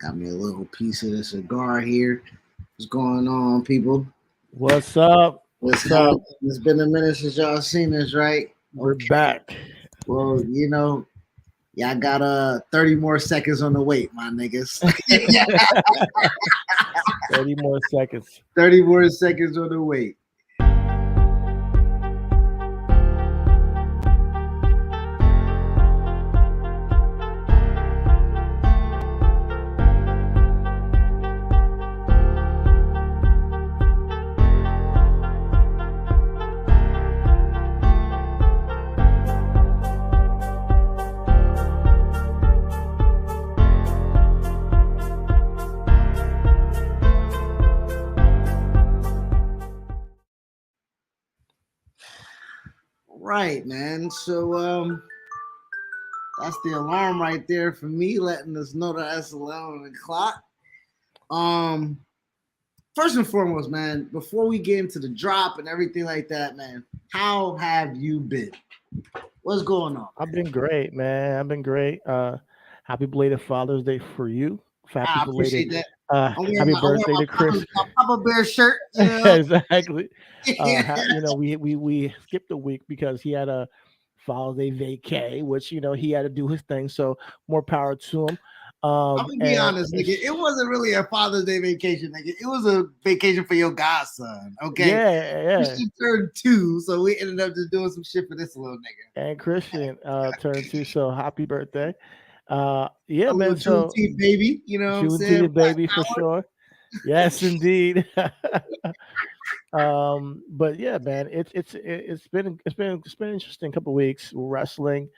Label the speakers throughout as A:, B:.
A: Got me a little piece of the cigar here. What's going on, people?
B: What's up?
A: What's
B: What's up?
A: happening? It's been a minute since y'all seen us, right?
B: We're
A: Okay.
B: back.
A: Well, y'all got 30 more seconds on the wait, my niggas.
B: 30 more seconds.
A: 30 more seconds on the wait. Right, man. So that's the alarm right there for me, letting us know that it's 11 o'clock. Um, First and foremost, man, before we get into the drop and everything like that, man, how have you been? What's going on?
B: I've been great, man. I've been great. Happy belated Father's Day for you.
A: I
B: Happy belated
A: appreciate that. I'm wearing
B: happy
A: my
B: birthday to Chris.
A: Papa Bear shirt.
B: Exactly.
A: Yeah.
B: We skipped a week because he had a Father's Day vacay, which he had to do his thing. So more power to him.
A: I'm gonna be
B: And
A: honest, nigga. It wasn't really a Father's Day vacation, nigga. It was a vacation for your godson. Okay,
B: yeah.
A: Christian turned 2, so we ended up just doing some shit for this little nigga.
B: And Christian turned 2, so happy birthday. Yeah,
A: A little
B: man. So
A: Juneteenth baby, you know what I'm saying?
B: Juneteenth
A: Black
B: baby for
A: power.
B: sure. Yes, indeed. But yeah, man, it's been an interesting couple weeks wrestling.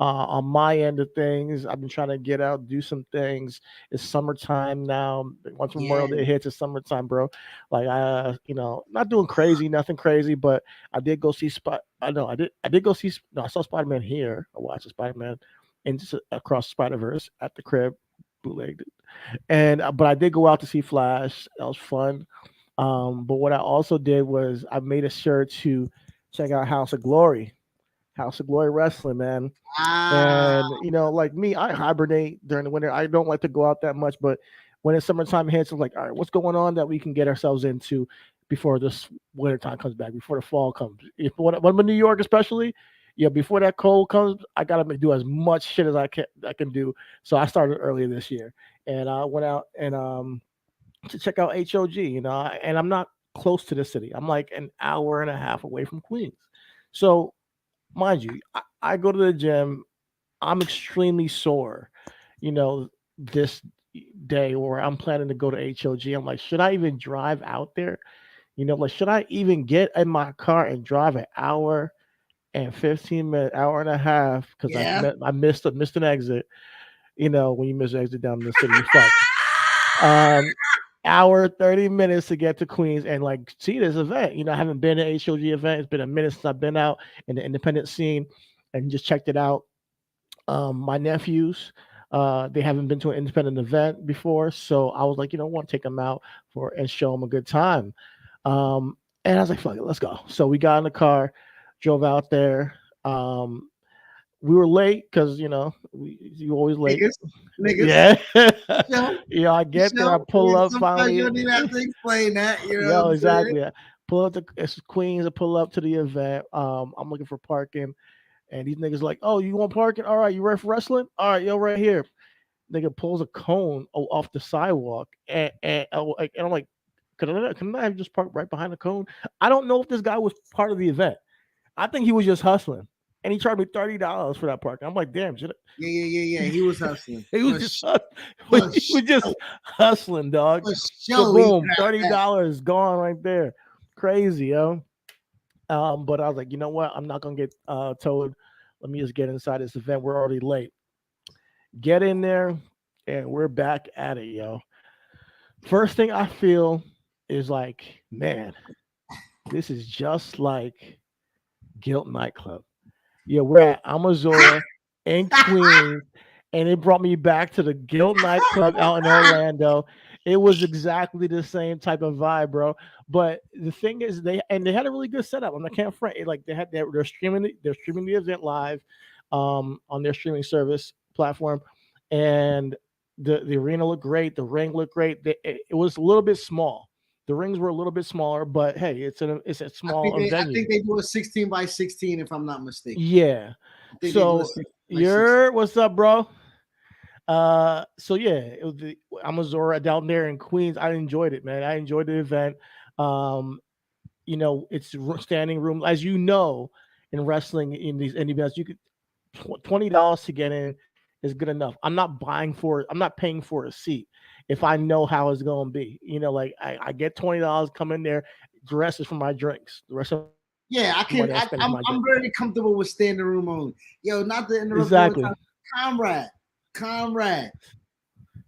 B: On my end of things, I've been trying to get out, do some things. It's summertime now. Once Memorial
A: Yeah,
B: Day hits, it's summertime, bro. Like not doing crazy, nothing crazy, but I did go see Spot. I know I did go see. No, I saw Spider Man here. I watched Spider Man and just across Spider Verse at the crib, bootlegged. And but I did go out to see Flash. That was fun. But what I also did was I made a shirt to check out House of Glory Wrestling, man.
A: ah,
B: And like me, I hibernate during the winter. I don't like to go out that much, but when it's summertime hits, I'm like, all right, what's going on that we can get ourselves into before this winter time comes back, before the fall comes. If when I'm in New York, especially, before that cold comes, I gotta do as much shit as I can do. So I started earlier this year, and I went out and to check out HOG, and I'm not close to the city. I'm like an hour and a half away from Queens. So, mind you, I go to the gym. I'm extremely sore, this day where I'm planning to go to HOG. I'm like, should I even drive out there? Like, should I even get in my car and drive an hour and 15 minutes, hour and a half? Because
A: yeah.
B: I missed an exit. When you miss an exit down in the city, you fucked. Um, Hour 30 minutes to get to Queens and like see this event. I haven't been to HOG event. It's been a minute since I've been out in the independent scene and just checked it out. My nephews, they haven't been to an independent event before, so I was like, what, take them out for and show them a good time. Um, and I was like, fuck it, let's go. So we got in the car, drove out there. We were late because you always late.
A: Niggas, niggas.
B: Yeah.
A: Show,
B: I get there, I pull
A: yeah,
B: up
A: sometimes you
B: finally.
A: don't even have to explain that. You know what
B: Yo,
A: I'm saying?
B: exactly. I pull up to it's Queens. I pull up to the event. I'm looking for parking, and these niggas like, "Oh, you want parking? All right, you ready for wrestling? All right, yo, right here." Nigga pulls a cone off the sidewalk, and I'm like, can I have just park right behind the cone? I don't know if this guy was part of the event. I think he was just hustling, and he charged me $30 for that parking. I'm like, damn,
A: Yeah. He was hustling
B: he was
A: for
B: just
A: for
B: he was
A: show.
B: just hustling, dog.
A: For
B: So
A: show, he
B: boom,
A: grabbed
B: $30
A: that.
B: gone right there. Crazy, yo. But I was like, you know what? I'm not gonna get towed. Let me just get inside this event. We're already late. Get in there, and we're back at it, yo. First thing I feel is like, man, this is just like Guilt nightclub. Yeah, we're at Amazora in Queens, and it brought me back to the Guild nightclub out in Orlando. It was exactly the same type of vibe, bro. But the thing is, they had a really good setup. I can't front it. Like they're streaming the event live, on their streaming service platform, and The arena looked great. The ring looked great. It was a little bit small. The rings were a little bit smaller, but hey, it's a small
A: I
B: venue.
A: think they do a 16 by 16 if I'm not mistaken.
B: Yeah.
A: I think they do a
B: So
A: 16 by 16.
B: you're what's up, bro? So yeah, I'm a Zora down there in Queens. I enjoyed it, man. I enjoyed the event. Um, it's standing room, as you know, in wrestling in these indie events. You could $20 to get in is good enough. I'm not buying for it. I'm not paying for a seat if I know how it's going to be. Like I get $20, come in there. The rest is for my drinks. The rest of
A: Yeah, I
B: the money
A: can.
B: I spend is my
A: I'm
B: drinks.
A: very comfortable with standing room only. Yo, not to interrupt you,
B: Exactly,
A: comrade.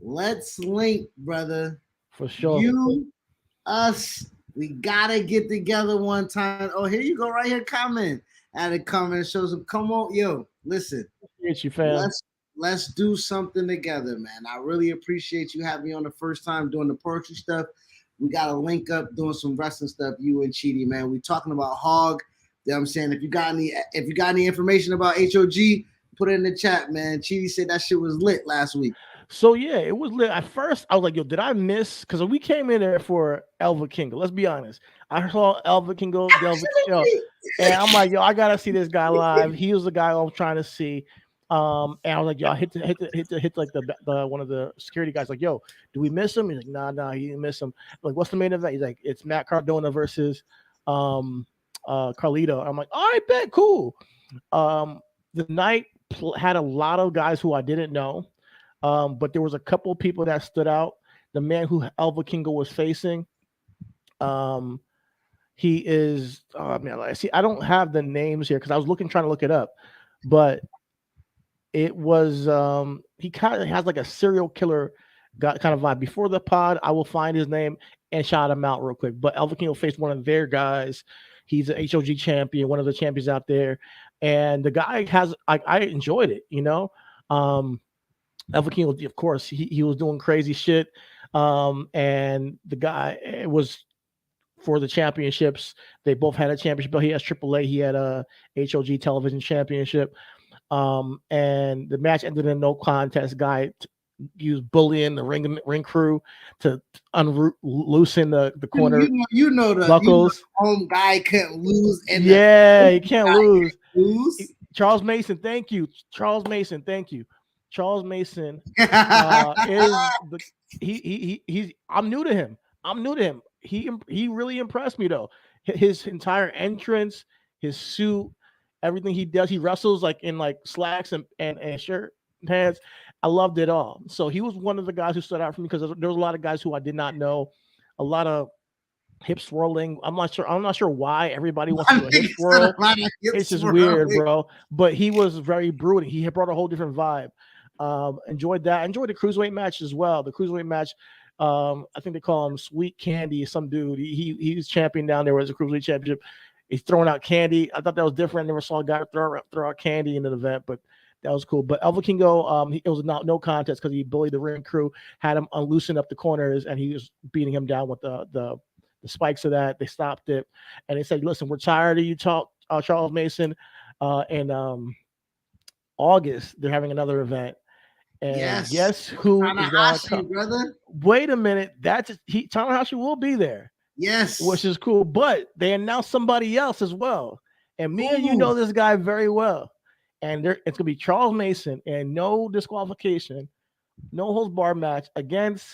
A: Let's link, brother.
B: for sure.
A: You, us, we gotta get together one time. Oh, here you go, right here. Comment. Add a comment shows them. Come on, yo. Listen,
B: Appreciate you, fam.
A: let's do something together, man. I really appreciate you having me on the first time doing the poetry stuff. We got to link up doing some wrestling stuff. You and Cheaty, man. We talking about Hog. You know what I'm saying? If you got any information about HOG, put it in the chat, man. Cheaty said that shit was lit last week.
B: So yeah, it was lit. At first, I was like, "Yo, did I miss?" Because we came in there for Elva Kingo. Let's be honest. I saw Elva Kingo, and I'm like, "Yo, I gotta see this guy live." He was the guy I was trying to see. And I was like, "Yo, hit like the one of the security guys. Like, yo, do we miss him?" He's like, "Nah, he didn't miss him." I'm like, what's the main event? He's like, "It's Matt Cardona versus Carlito." I'm like, "All right, bet, cool." The night had a lot of guys who I didn't know. But there was a couple of people that stood out. The man who Elva Kingo was facing, um, he is. Man, I see. I don't have the names here because I was trying to look it up, but it was. He kind of has like a serial killer kind of vibe. Before the pod, I will find his name and shout him out real quick. But Elva Kingo faced one of their guys. He's an HOG champion, one of the champions out there, and the guy has. I enjoyed it. Elva Kingo, of course, he was doing crazy shit. And the guy, it was for the championships. They both had a championship belt. He has AAA. He had a HOG television championship. And the match ended in no contest. Guy used bullying the ring crew to loosen the corner
A: The
B: buckles.
A: home guy couldn't lose. And
B: he can't lose.
A: lose.
B: Charles Mason, thank you. Charles Mason he's I'm new to him. He really impressed me though. His entire entrance, his suit, everything he does. He wrestles like in like slacks and shirt pants. I loved it all. So he was one of the guys who stood out for me because there was a lot of guys who I did not know. A lot of hip swirling. I'm not sure why everybody wants to do a hip swirl. It's just weird, bro. But he was very brooding. He had brought a whole different vibe. Enjoyed that. Enjoyed the cruiserweight match as well. The cruiserweight match, I think they call him Sweet Candy. Some dude. He was champion down there. Was a cruiserweight championship. He's throwing out candy. I thought that was different. I never saw a guy throw out candy in an event, but that was cool. But Elva Kingo, it was no contest because he bullied the ring crew, had him unloosen up the corners, and he was beating him down with the spikes of that. They stopped it, and they said, "Listen, we're tired of you, Charles Mason." In August, they're having another event, and guess who is going to come?
A: Brother.
B: Wait a minute, Tanahashi will be there.
A: Yes,
B: which is cool. But they announced somebody else as well, and me and you know this guy very well. And it's gonna be Charles Mason, and no disqualification, no holds bar match against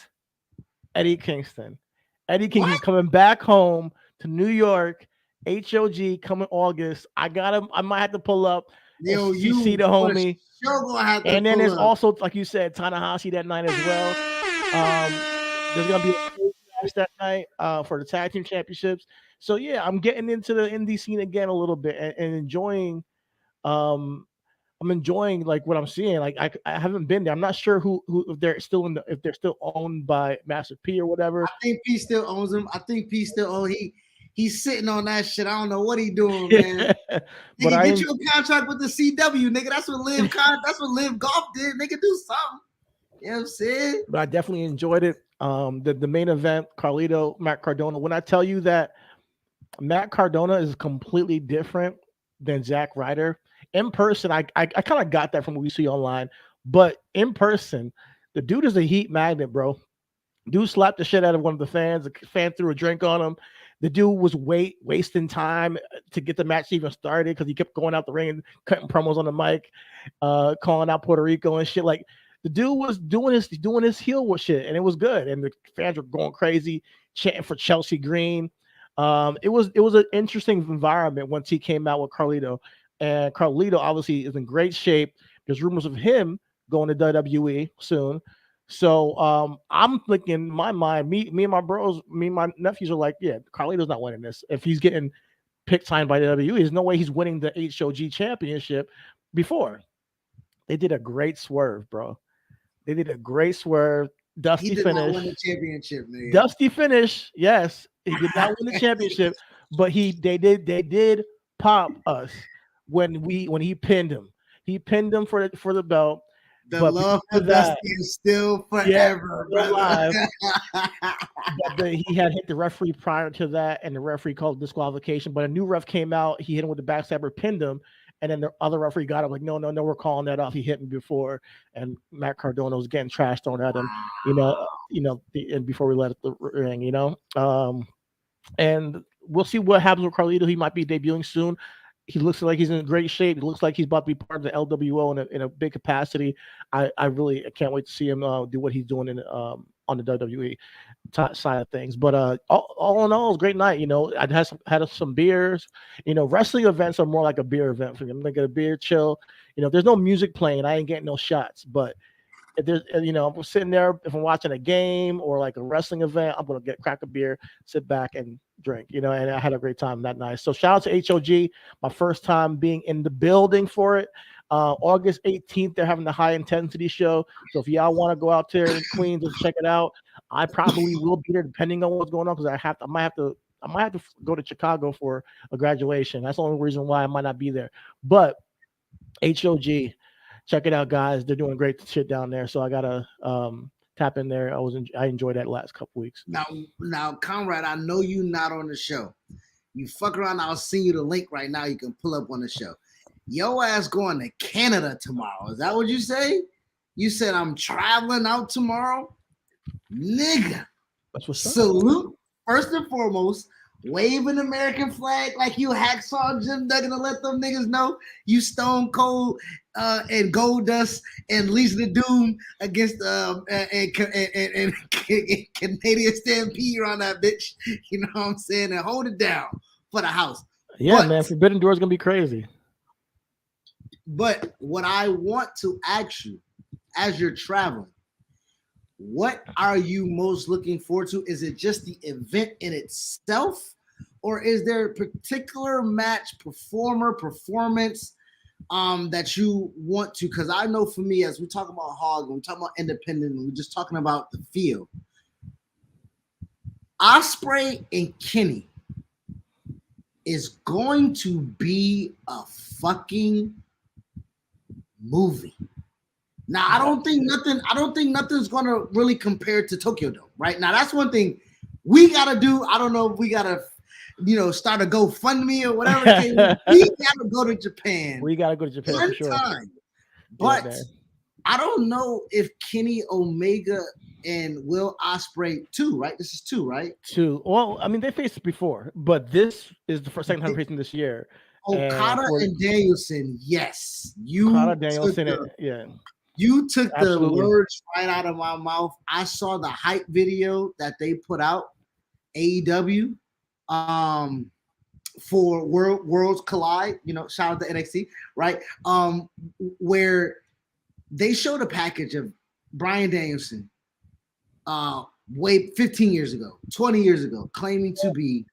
B: Eddie Kingston. Eddie Kingston's coming back home to New York. HOG coming August. I got him. I might have to pull up.
A: Yo,
B: you see the homie.
A: And
B: then there's also, like you said, Tanahashi that night as well. There's gonna be a match that night for the tag team championships. So yeah, I'm getting into the indie scene again a little bit and enjoying. I'm enjoying like what I'm seeing. Like I haven't been there. I'm not sure who if they're still owned by Master P or whatever.
A: I think P still owns them. I think P still owns. He's sitting on that shit. I don't know what he's doing, man. But nigga, get you a contract with the CW, nigga. That's what Live Golf did. Nigga, do something. You know what I'm saying?
B: But I definitely enjoyed it. The main event, Carlito, Matt Cardona. When I tell you that Matt Cardona is completely different than Zack Ryder. In person, I kind of got that from what we see online, but in person, The dude is a heat magnet, bro. Dude slapped the shit out of one of the fans. The fan threw a drink on him. The dude was wasting time to get the match even started because he kept going out the ring and cutting promos on the mic, calling out Puerto Rico and shit. Like the dude was doing his heel with shit, and it was good. And the fans were going crazy, chanting for Chelsea Green. It was an interesting environment once he came out with Carlito, and Carlito obviously is in great shape. There's rumors of him going to WWE soon. So I'm thinking in my mind, me and my bros, me and my nephews are like, yeah, Carlito's not winning this. If he's getting picked signed by the WWE, there's no way he's winning the HOG championship before. They did a great swerve, bro. They did a great swerve.
A: He
B: Dusty
A: did not
B: finish.
A: win the championship, man.
B: Dusty finish. Yes, he did not win the championship, but they did pop us when he pinned him. He pinned him for the belt.
A: The
B: But
A: love for
B: because of that-
A: Dusty is still forever,
B: still
A: brother.
B: alive. He had hit the referee prior to that, and the referee called disqualification. But a new ref came out. He hit him with the backstabber, pinned him, and then the other referee got him like, no, we're calling that off. He hit me before, and Matt Cardona was getting trash thrown at him. And before we let the ring, and we'll see what happens with Carlito. He might be debuting soon. He looks like he's in great shape. He looks like he's about to be part of the LWO in a big capacity. I can't wait to see him do what he's doing on the WWE side of things. But all in all, it was a great night. I had some beers. Wrestling events are more like a beer event for me. I'm gonna get a beer, chill. There's no music playing. I ain't getting no shots. But if there's, I'm sitting there, if I'm watching a game or like a wrestling event, I'm gonna crack a beer, sit back and drink, and I had a great time that night. So shout out to HOG, my first time being in the building for it. August 18th, they're having the high intensity show. So if y'all want to go out there in Queens and check it out, I probably will be there depending on what's going on, because I might have to go to Chicago for a graduation. That's the only reason why I might not be there. But HOG, check it out, guys. They're doing great shit down there. So I gotta tap in there. I enjoyed that last couple weeks.
A: Now, Conrad, I know you not on the show. You fuck around, I'll send you the link right now. You can pull up on the show. Yo ass going to Canada tomorrow. Is that what you say? You said I'm traveling out tomorrow? Nigga.
B: That's what's up.
A: Salute, first and foremost. Wave an American flag like you Hacksaw Jim Duggan to let them niggas know you Stone Cold and Goldust and Lisa Doom against and Canadian Stampede on that bitch. You know what I'm saying? And hold it down for the house.
B: Yeah, man. Forbidden Door is gonna be crazy.
A: But what I want to ask you, as you're traveling, what are you most looking forward to? Is it just the event in itself, or is there a particular match, performance that you want to? Because I know for me, as we talk about Hog, and we talk about independent, and we're just talking about the field, Ospreay and Kenny is going to be a fucking movie. Now, I don't think nothing's gonna really compare to Tokyo Dome. Right now, that's one thing we gotta do. I don't know if we gotta, start a GoFundMe or whatever. We gotta go to Japan.
B: We gotta go to Japan
A: one
B: for sure.
A: time. But
B: Yeah,
A: I don't know if Kenny Omega and Will Ospreay 2, right? This is 2, right?
B: 2. Well, I mean, they faced it before, but this is the second time facing this year.
A: Okada and Danielson, yes.
B: Okada, Danielson, yeah.
A: You took
B: Absolutely.
A: the words right out of my mouth. I saw the hype video that they put out, AEW, for Worlds Collide. Shout out to NXT, right? Where they showed a package of Bryan Danielson, way 15 years ago, 20 years ago, claiming to be,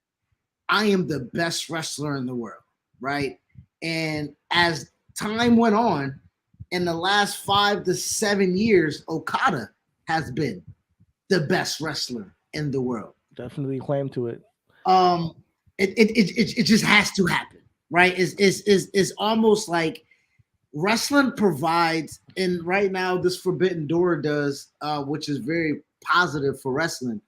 A: I am the best wrestler in the world, right? And as time went on, in the last 5 to 7 years, Okada has been the best wrestler in the world.
B: Definitely claim to it.
A: It just has to happen, right? It's almost like wrestling provides, and right now this Forbidden Door does, which is very positive for wrestling.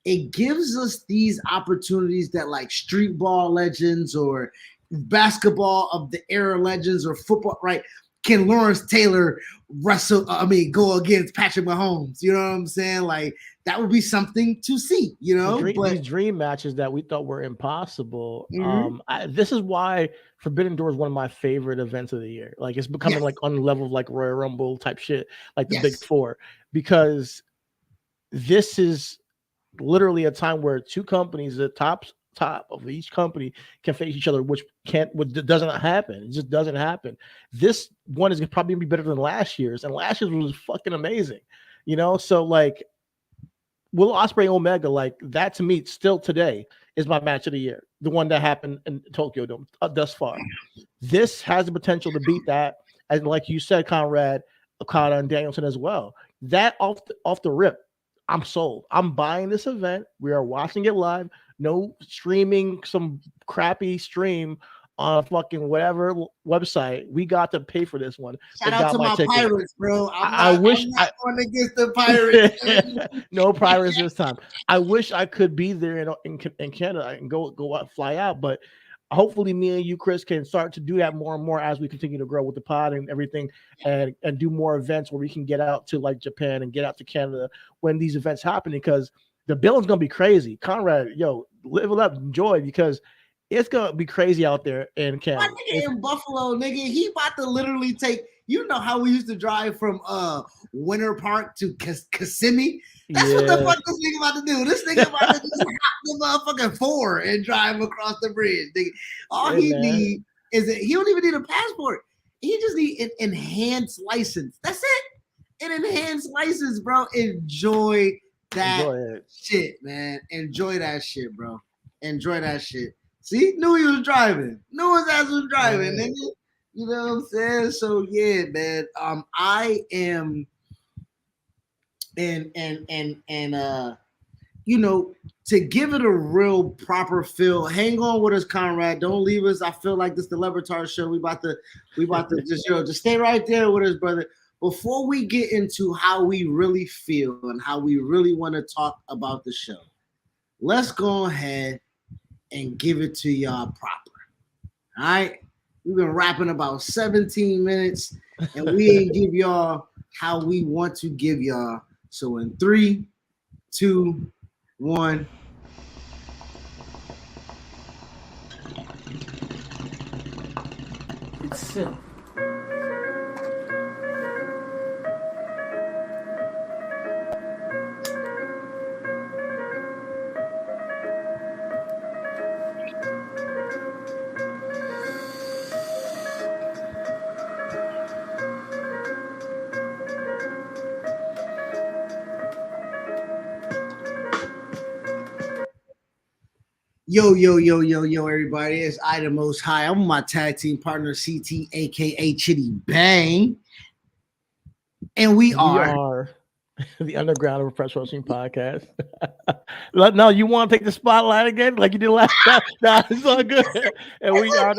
A: It gives us these opportunities that like street ball legends or basketball of the era legends or football, right, can Lawrence Taylor go against Patrick Mahomes? You know what I'm saying? Like that would be something to see, you know.
B: These dream matches that we thought were impossible.
A: Mhm.
B: This is why Forbidden Door is one of my favorite events of the year. Like it's becoming like on the level of like Royal Rumble type shit, like the Big Four, because this is literally a time where two companies, the top of each company, can face each other, which doesn't happen. It just doesn't happen. This one is probably gonna be better than last year's, and last year's was fucking amazing, you know. So like Will Ospreay Omega, like that to me still today is my match of the year, the one that happened in Tokyo Dome thus far. This has the potential to beat that, and like you said, Conrad, Okada, and Danielson as well. That off the rip, I'm sold. I'm buying this event. We are watching it live. No streaming some crappy stream on a fucking whatever website. We got to pay for this one.
A: Shout out to my
B: ticket.
A: Pirates, bro.
B: I'm not
A: going against the Pirates.
B: No Pirates this time. I wish I could be there in Canada and go out, fly out, but hopefully me and you, Chris, can start to do that more and more as we continue to grow with the pod and everything, and do more events where we can get out to like Japan and get out to Canada when these events happen, because the billing's gonna be crazy. Conrad, yo, live it up, enjoy, because it's gonna be crazy out there in Canada.
A: My nigga in Buffalo, nigga, he about to literally take. You know how we used to drive from Winter Park to Kissimmee? That's what the fuck this nigga about to do. This nigga about to just hop the motherfucking 4 and drive across the bridge. Nigga. All he need is he don't even need a passport. He just need an enhanced license. That's it. An enhanced license, bro. Enjoy that shit, man. Enjoy that shit, bro. Enjoy that shit. See, knew he was driving. Knew his ass was driving, nigga. You know what I'm saying? So yeah, man. I am, and you know, to give it a real proper feel. Hang on with us, Conrad. Don't leave us. I feel like this the Lebertard show. We about to just stay right there with us, brother. Before we get into how we really feel and how we really want to talk about the show, let's go ahead and give it to y'all proper. All right. We've been rapping about 17 minutes and we ain't give y'all how we want to give y'all. So in 3, 2, 1.
B: It's simple.
A: Yo, everybody. It's I the Most High. I'm with my tag team partner, CT, aka Chitty Bang. And we are
B: the Underground of Professional Wrestling Podcast. No, you want to take the spotlight again, like you did last time? Nah, it's all good. And we are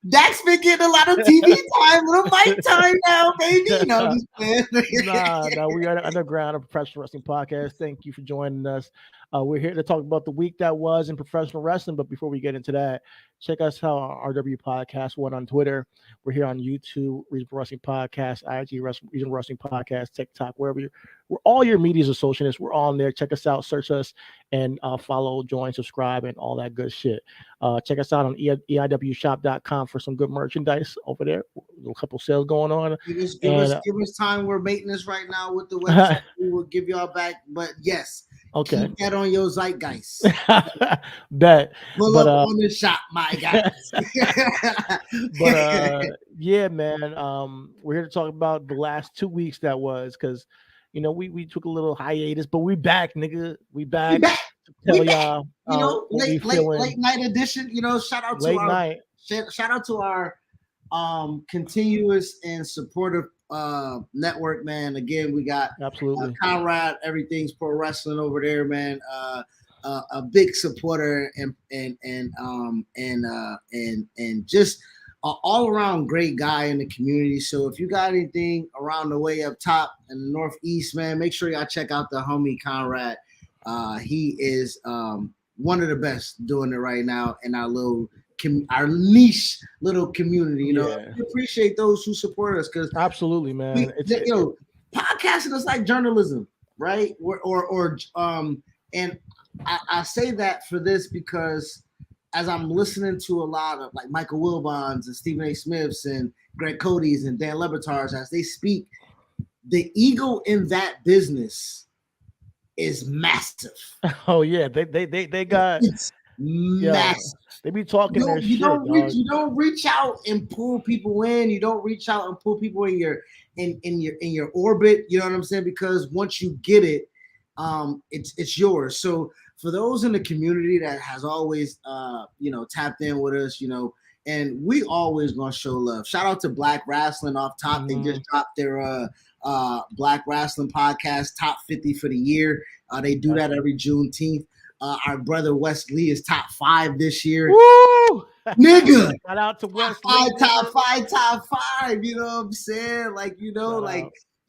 A: Dax been getting a lot of TV time, little mic time now, baby. No,
B: we are the Underground of Professional Wrestling Podcast. Thank you for joining us. We're here to talk about the week that was in professional wrestling. But before we get into that, check us out on RW Podcast One on Twitter. We're here on YouTube, Reasonable Wrestling Podcast, IG Reasonable Wrestling Podcast, TikTok, wherever we're all your medias associates. We're all in there. Check us out, search us, and follow, join, subscribe, and all that good shit. Check us out on eiwshop.com for some good merchandise over there. A couple sales going on.
A: Give us time. We're maintenance right now with the website. We will give y'all back. But yes.
B: Okay.
A: Keep that on your zeitgeist.
B: Bet.
A: Pull up on the shop, my guys.
B: But yeah, man. We're here to talk about the last 2 weeks that was, because you know we took a little hiatus, but we back, nigga. We back. Tell y'all,
A: you know, late night edition. You know, shout out to our continuous and supportive network, man. Again, we got
B: absolutely
A: Conrad, everything's pro wrestling over there, man. A big supporter and just an all around great guy in the community. So if you got anything around the way up top in the Northeast, man, make sure y'all check out the homie Conrad. He is one of the best doing it right now in our little our niche little community. You know,
B: Yeah.
A: we appreciate those who support us because
B: Absolutely, man.
A: podcasting is like journalism, right? And I say that for this because as I'm listening to a lot of like Michael Wilbons and Stephen A. Smiths and Greg Cody's and Dan Lebertars as they speak, the ego in that business is massive.
B: Oh yeah, they got
A: it's massive.
B: They be talking their shit.
A: You don't reach out and pull people in. You don't reach out and pull people in your orbit. You know what I'm saying? Because once you get it, it's yours. So for those in the community that has always tapped in with us, and we always gonna show love. Shout out to Black Wrestling off top. They just dropped their Black Wrestling podcast top 50 for the year. They do that every Juneteenth. Our brother Wesley is top 5 this year.
B: Woo!
A: Nigga.
B: Shout out to Wesley.
A: Top five. You know what I'm saying? Like,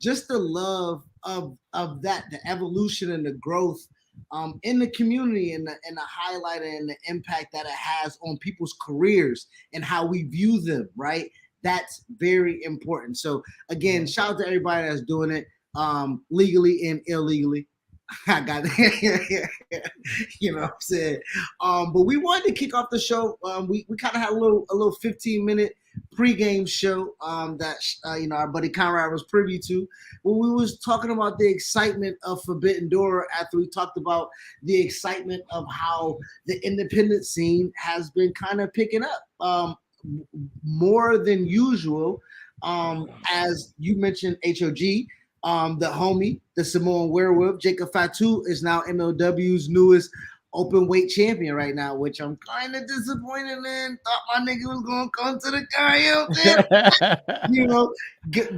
A: just the love of that, the evolution and the growth in the community and the highlight and the impact that it has on people's careers and how we view them, right? That's very important. So again, shout out to everybody that's doing it legally and illegally. I got it. You know what I'm saying? But we wanted to kick off the show. We kind of had a little 15-minute pregame show that our buddy Conrad was privy to. When we was talking about the excitement of Forbidden Door after we talked about the excitement of how the independent scene has been kind of picking up more than usual. As you mentioned, HOG. The homie, the Samoan Werewolf, Jacob Fatu, is now MLW's newest open weight champion right now, which I'm kind of disappointed in. Thought my nigga was gonna come to the karaoke.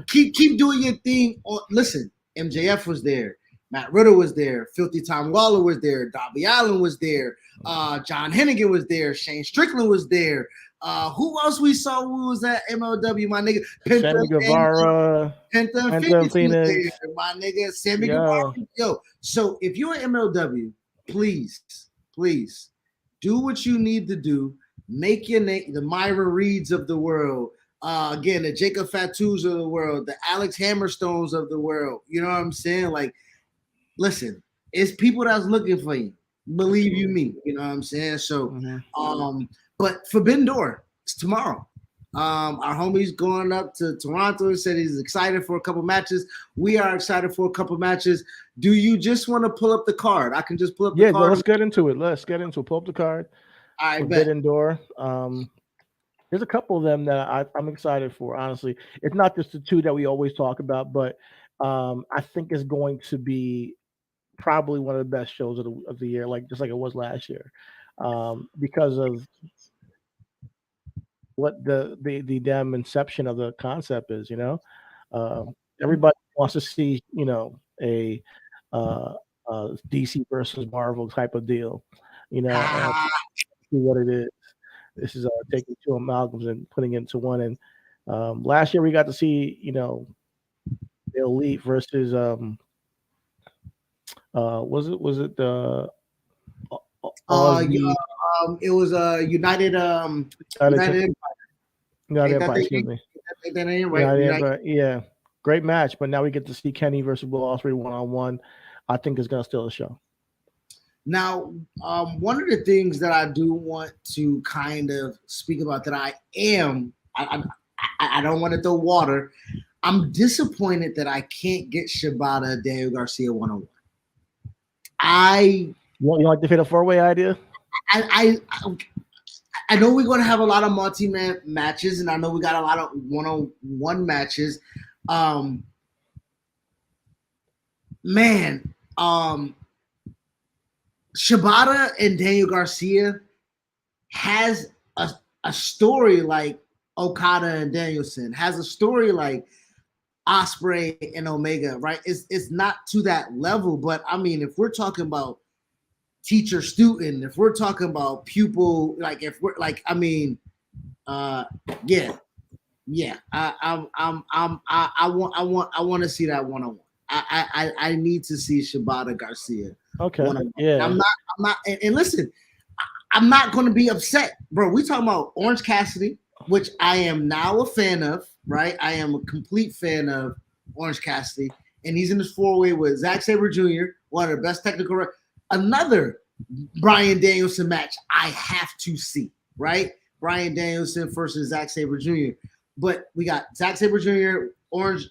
A: Keep doing your thing. Listen, MJF was there, Matt Riddle was there, Filthy Tom Waller was there, Darby Allin was there, John Hennigan was there, Shane Strickland was there. Who else we saw who was at MLW, my nigga?
B: Sammy Guevara,
A: Penta Phoenix. My nigga, Sammy Guevara. Yo, so if you're at MLW, please do what you need to do. Make your name, the Myra Reeds of the world. Again, the Jacob Fatus of the world, the Alex Hammerstones of the world. You know what I'm saying? Like, listen, it's people that's looking for you. Believe you me. You know what I'm saying? So, but Forbidden Door, it's tomorrow. Our homie's going up to Toronto. He said he's excited for a couple matches. We are excited for a couple matches. Do you just want to pull up the card? I can just pull up the card.
B: Yeah, let's get into it. Pull up the card.
A: All right,
B: Forbidden Door. There's a couple of them that I'm excited for, honestly. It's not just the two that we always talk about, but I think it's going to be probably one of the best shows of the year, just like it was last year. Because of what the damn inception of the concept is, everybody wants to see, a DC versus Marvel type of deal, see what it is. This is taking two amalgams and putting it into one. And last year we got to see, the Elite versus was it the
A: it was United Empire, excuse me.
B: Yeah, great match. But now we get to see Kenny versus Will Ospreay 1-on-1. I think it's gonna steal the show.
A: Now, one of the things that I do want to kind of speak about that I don't want to throw water. I'm disappointed that I can't get Shibata Daniel Garcia 1-on-1.
B: You like the Fatal 4-Way idea?
A: I know we're going to have a lot of multi-man matches, and I know we got a lot of one-on-one matches. Shibata and Daniel Garcia has a story like Okada and Danielson, has a story like Ospreay and Omega, right? It's not to that level, but I mean, if we're talking about teacher student, if we're talking about pupil, I want to see that 1-on-1. I need to see Shibata Garcia.
B: Okay. Yeah.
A: I'm not. And listen, I'm not going to be upset, bro. We talking about Orange Cassidy, which I am now a fan of, right? I am a complete fan of Orange Cassidy, and he's in this 4-way with Zack Sabre Jr., one of the best technical. Another Bryan Danielson match I have to see, right? Bryan Danielson versus Zack Sabre Jr. But we got Zack Sabre Jr., Orange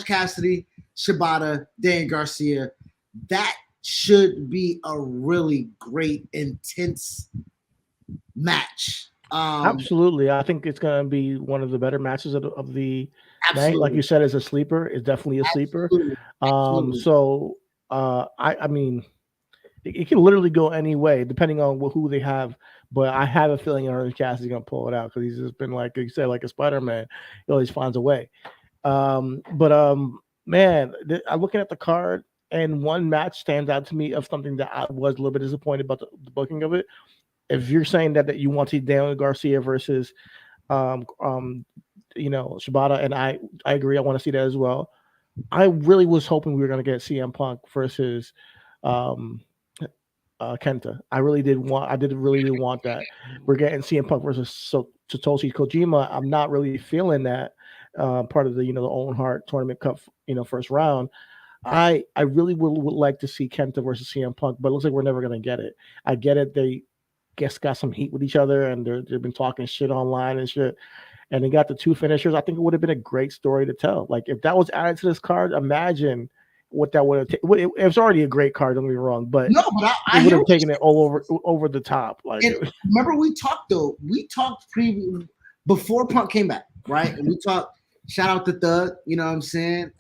A: Cassidy, Shibata, Dan Garcia. That should be a really great, intense match.
B: Absolutely. I think it's going to be one of the better matches of the night. Like you said, it's a sleeper. It's definitely a sleeper. So, I mean, it can literally go any way depending on who they have. But I have a feeling Orange Cassidy's going to pull it out because he's just been, like you said, like a Spider-Man. He always finds a way. Man, I'm looking at the card, and one match stands out to me of something that I was a little bit disappointed about the booking of it. If you're saying that you want to see Daniel Garcia versus, Shibata, and I agree, I want to see that as well. I really was hoping we were going to get CM Punk versus Kenta. I really did want that. We're getting CM Punk versus Satoshi Kojima. I'm not really feeling that part of the the Owen Hart Tournament Cup first round. I really would like to see Kenta versus CM Punk, but it looks like we're never going to get it. I get it. They got some heat with each other, and they've been talking shit online and shit. And they got the two finishers. I think it would have been a great story to tell. Like if that was added to this card, imagine what that would have taken. It was already a great card, don't get me wrong, but I would have taken it all over the top. Like
A: remember we talked before Punk came back, right? And we talked. Shout out to Thug, you know what I'm saying?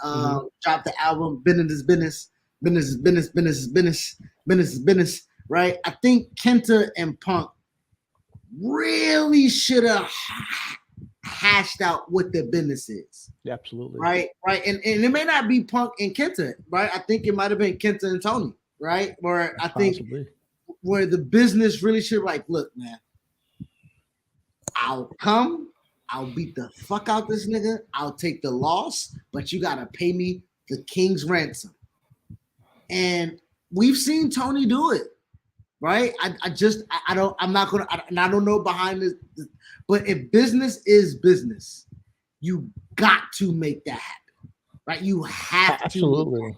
A: Dropped the album, business, right? I think Kenta and Punk really should have hashed out what their business is.
B: Absolutely.
A: Right. And it may not be Punk and Kenta, right? I think it might have been Kenta and Tony, right? Where I think where the business really should look, man, I'll beat the fuck out this nigga. I'll take the loss, but you gotta pay me the king's ransom. And we've seen Tony do it, right? I don't know behind this, but if business is business, you got to make that happen, right? You have to.
B: Absolutely.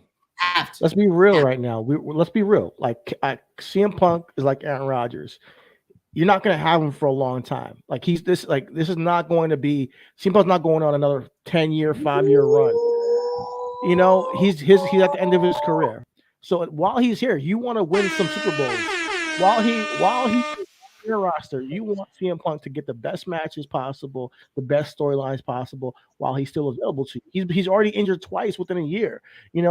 B: Let's be real right now. Let's be real. Like CM Punk is like Aaron Rodgers. You're not going to have him for a long time. Like this is not going to be. CM Punk's not going on another 10-year, 5-year run. He's at the end of his career. So while he's here, you want to win some Super Bowls. While he's in your roster, you want CM Punk to get the best matches possible, the best storylines possible, while he's still available to you. He's already injured twice within a year.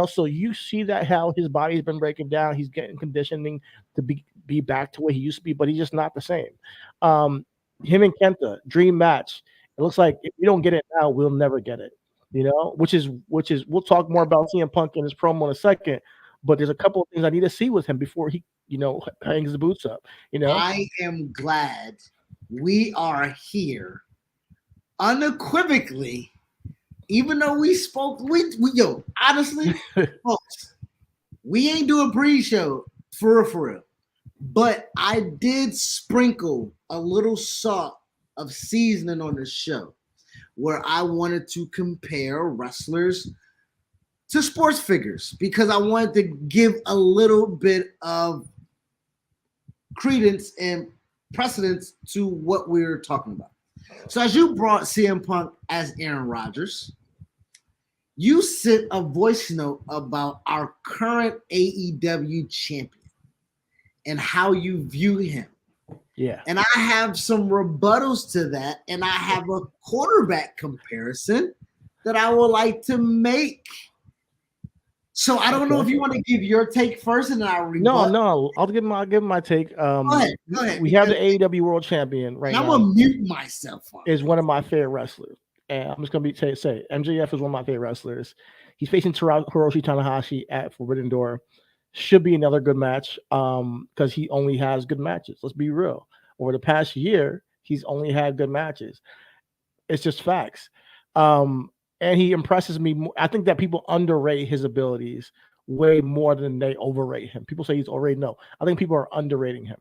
B: So you see that how his body's been breaking down. He's getting conditioning to be back to where he used to be, but he's just not the same. Him and Kenta, dream match. It looks like if we don't get it now, we'll never get it. Which is we'll talk more about CM Punk in his promo in a second. But there's a couple of things I need to see with him before he, hangs the boots up.
A: I am glad we are here unequivocally, even though we spoke. Honestly, folks, we ain't do a pre-show for real. But I did sprinkle a little salt of seasoning on the show where I wanted to compare wrestlers to sports figures because I wanted to give a little bit of credence and precedence to what we're talking about. So as you brought CM Punk as Aaron Rodgers, you sent a voice note about our current AEW champion and how you view him.
B: Yeah.
A: And I have some rebuttals to that, and I have a quarterback comparison that I would like to make. So I don't know if you want to give your take first, and then I'll rebut.
B: No, I'll give my take.
A: Go ahead.
B: We have the AEW World Champion right now.
A: I'm gonna mute myself.
B: Is one of my favorite wrestlers, and I'm just gonna say MJF is one of my favorite wrestlers. He's facing Hiroshi Tanahashi at Forbidden Door. Should be another good match, because he only has good matches. Let's be real. Over the past year, he's only had good matches. It's just facts. And he impresses me more. I think that people underrate his abilities way more than they overrate him. People say he's overrated. No, I think people are underrating him.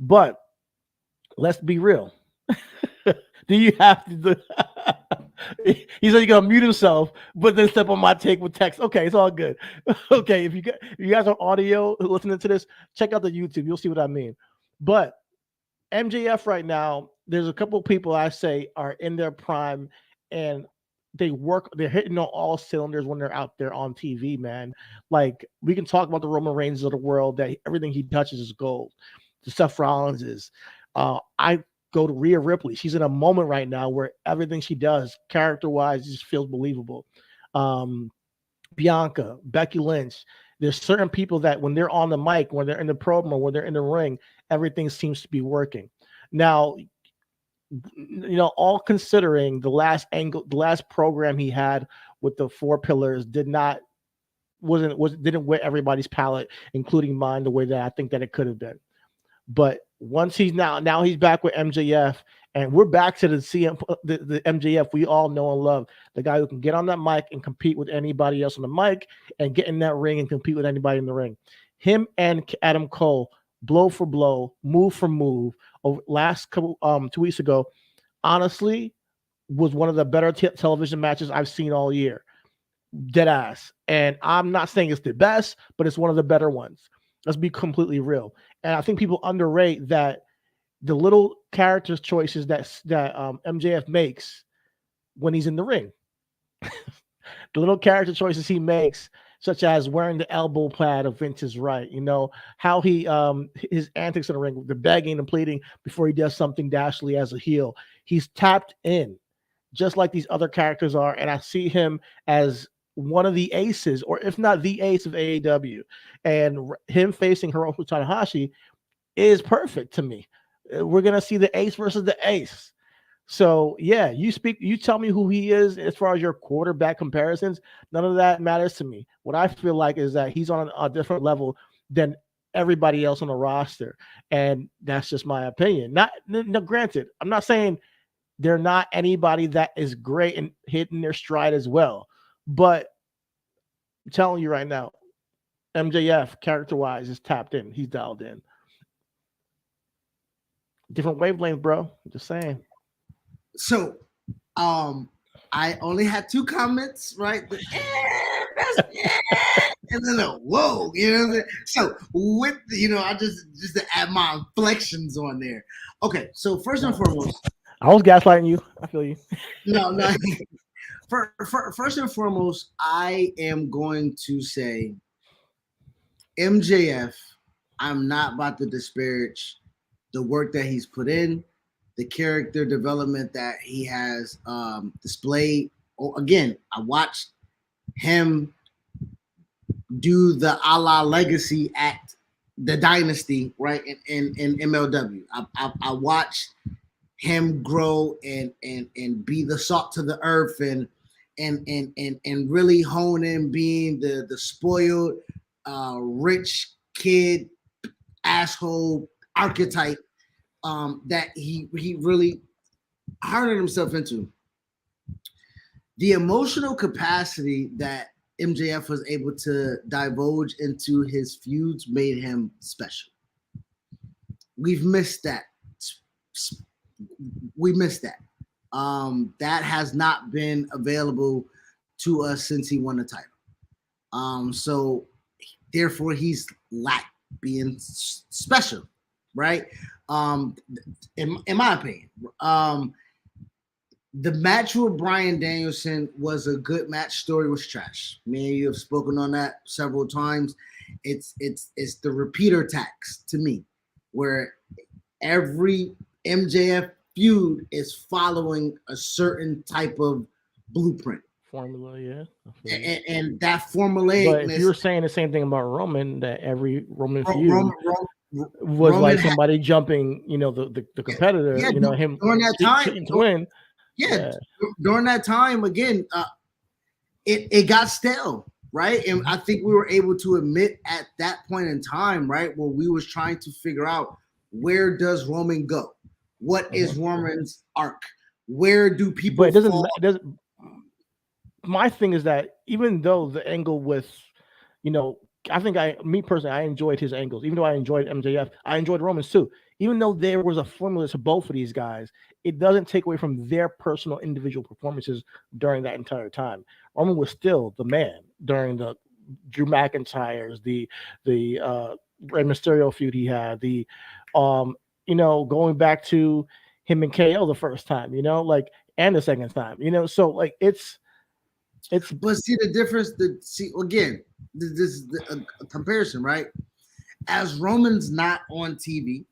B: But let's be real. Do you have to do? He said he's gonna mute himself, but then step on my take with text. Okay, it's all good. Okay, if you guys are audio listening to this, check out the YouTube. You'll see what I mean. But MJF right now, there's a couple of people I say are in their prime, and they're hitting on all cylinders when they're out there on TV, man. Like we can talk about the Roman Reigns of the world, that everything he touches is gold. The Seth Rollins is. I go to Rhea Ripley. She's in a moment right now where everything she does, character-wise, just feels believable. Bianca, Becky Lynch. There's certain people that when they're on the mic, when they're in the program, when they're in the ring, everything seems to be working. Now, all considering the last program he had with the 4 pillars didn't whet everybody's palate, including mine, the way that I think that it could have been. But once he's he's back with MJF, and we're back to the MJF we all know and love, the guy who can get on that mic and compete with anybody else on the mic, and get in that ring and compete with anybody in the ring. Him and Adam Cole, blow for blow, move for move, over last couple 2 weeks ago, honestly, was one of the better television matches I've seen all year. Dead ass. And I'm not saying it's the best, but it's one of the better ones. Let's be completely real. And I think people underrate that the little character choices that MJF makes when he's in the ring. The little character choices he makes, such as wearing the elbow pad of Vince is right. How he his antics in the ring, the begging and pleading before he does something dashly as a heel. He's tapped in, just like these other characters are, and I see him as one of the aces, or if not the ace of AEW, and him facing Hiromu Tanahashi is perfect to me. We're gonna see the ace versus the ace. So yeah, you tell me who he is as far as your quarterback comparisons. None of that matters to me. What I feel like is that he's on a different level than everybody else on the roster, and that's just my opinion. Granted, I'm not saying they're not anybody that is great and hitting their stride as well. But I'm telling you right now, MJF, character-wise, is tapped in. He's dialed in. Different wavelength, bro. I'm just saying.
A: So, I only had 2 comments, right? And then whoa, you know what I'm saying? So with I just to add my inflections on there. Okay, so first and foremost,
B: I was gaslighting you. I feel you.
A: No. First and foremost, I am going to say MJF. I'm not about to disparage the work that he's put in, the character development that he has displayed. Again, I watched him do the a la legacy at the Dynasty, right? In MLW. I watched him grow and be the salt to the earth and really hone in being the spoiled rich kid asshole archetype that he really hardened himself into. The emotional capacity that MJF was able to divulge into his feuds made him special. We've missed that. We missed that. That has not been available to us since he won the title. So therefore he's lacked being special, right? In my opinion. The match with Bryan Danielson was a good match. Story was trash. Me and you have spoken on that several times. It's the repeater tax to me, where every MJF feud is following a certain type of blueprint.
B: Formula, yeah.
A: And that formulaic.
B: But if you were saying the same thing about Roman, that every Roman feud was Roman like somebody jumping, the competitor, him
A: during that time
B: to win.
A: Yeah, during that time, again, it got stale, right? And I think we were able to admit at that point in time, right, where we was trying to figure out, where does Roman go? What is Roman's arc? Where do people?
B: But it doesn't. My thing is that even though the angle with, me personally, I enjoyed his angles. Even though I enjoyed MJF, I enjoyed Roman's too. Even though there was a formula to both of these guys, it doesn't take away from their personal individual performances during that entire time. Roman was still the man during the Drew McIntyre's, the Rey Mysterio feud he had, um, going back to him and KO the first time, like, and the second time, so like it's
A: But see the difference. Again, this is a comparison, right? As Roman's not on TV,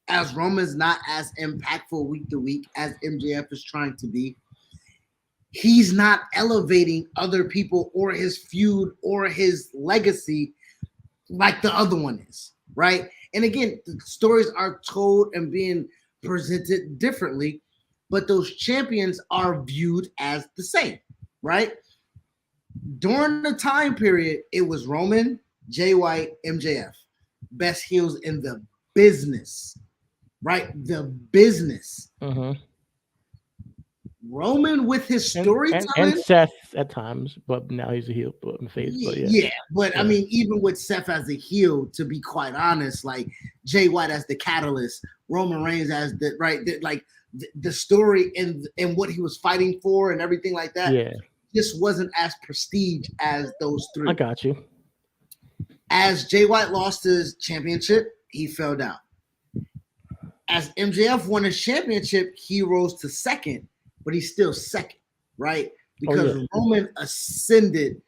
A: as Roman's not as impactful week to week as MJF is trying to be, he's not elevating other people or his feud or his legacy like the other one is, right? And again, the stories are told and being presented differently, but those champions are viewed as the same, right? During the time period, it was Roman, Jay White, MJF, best heels in the business, right? The business.
B: Mm-hmm.
A: Roman with his storytelling,
B: and Seth at times, but now he's a heel, but in the face. But yeah,
A: but I mean, even with Seth as a heel, to be quite honest, like Jay White as the catalyst, Roman Reigns as the story and what he was fighting for and everything like that.
B: Yeah,
A: this wasn't as prestige as those three.
B: I got you.
A: As Jay White lost his championship, he fell down. As MJF won his championship, he rose to second, but he's still second, right? Because Roman ascended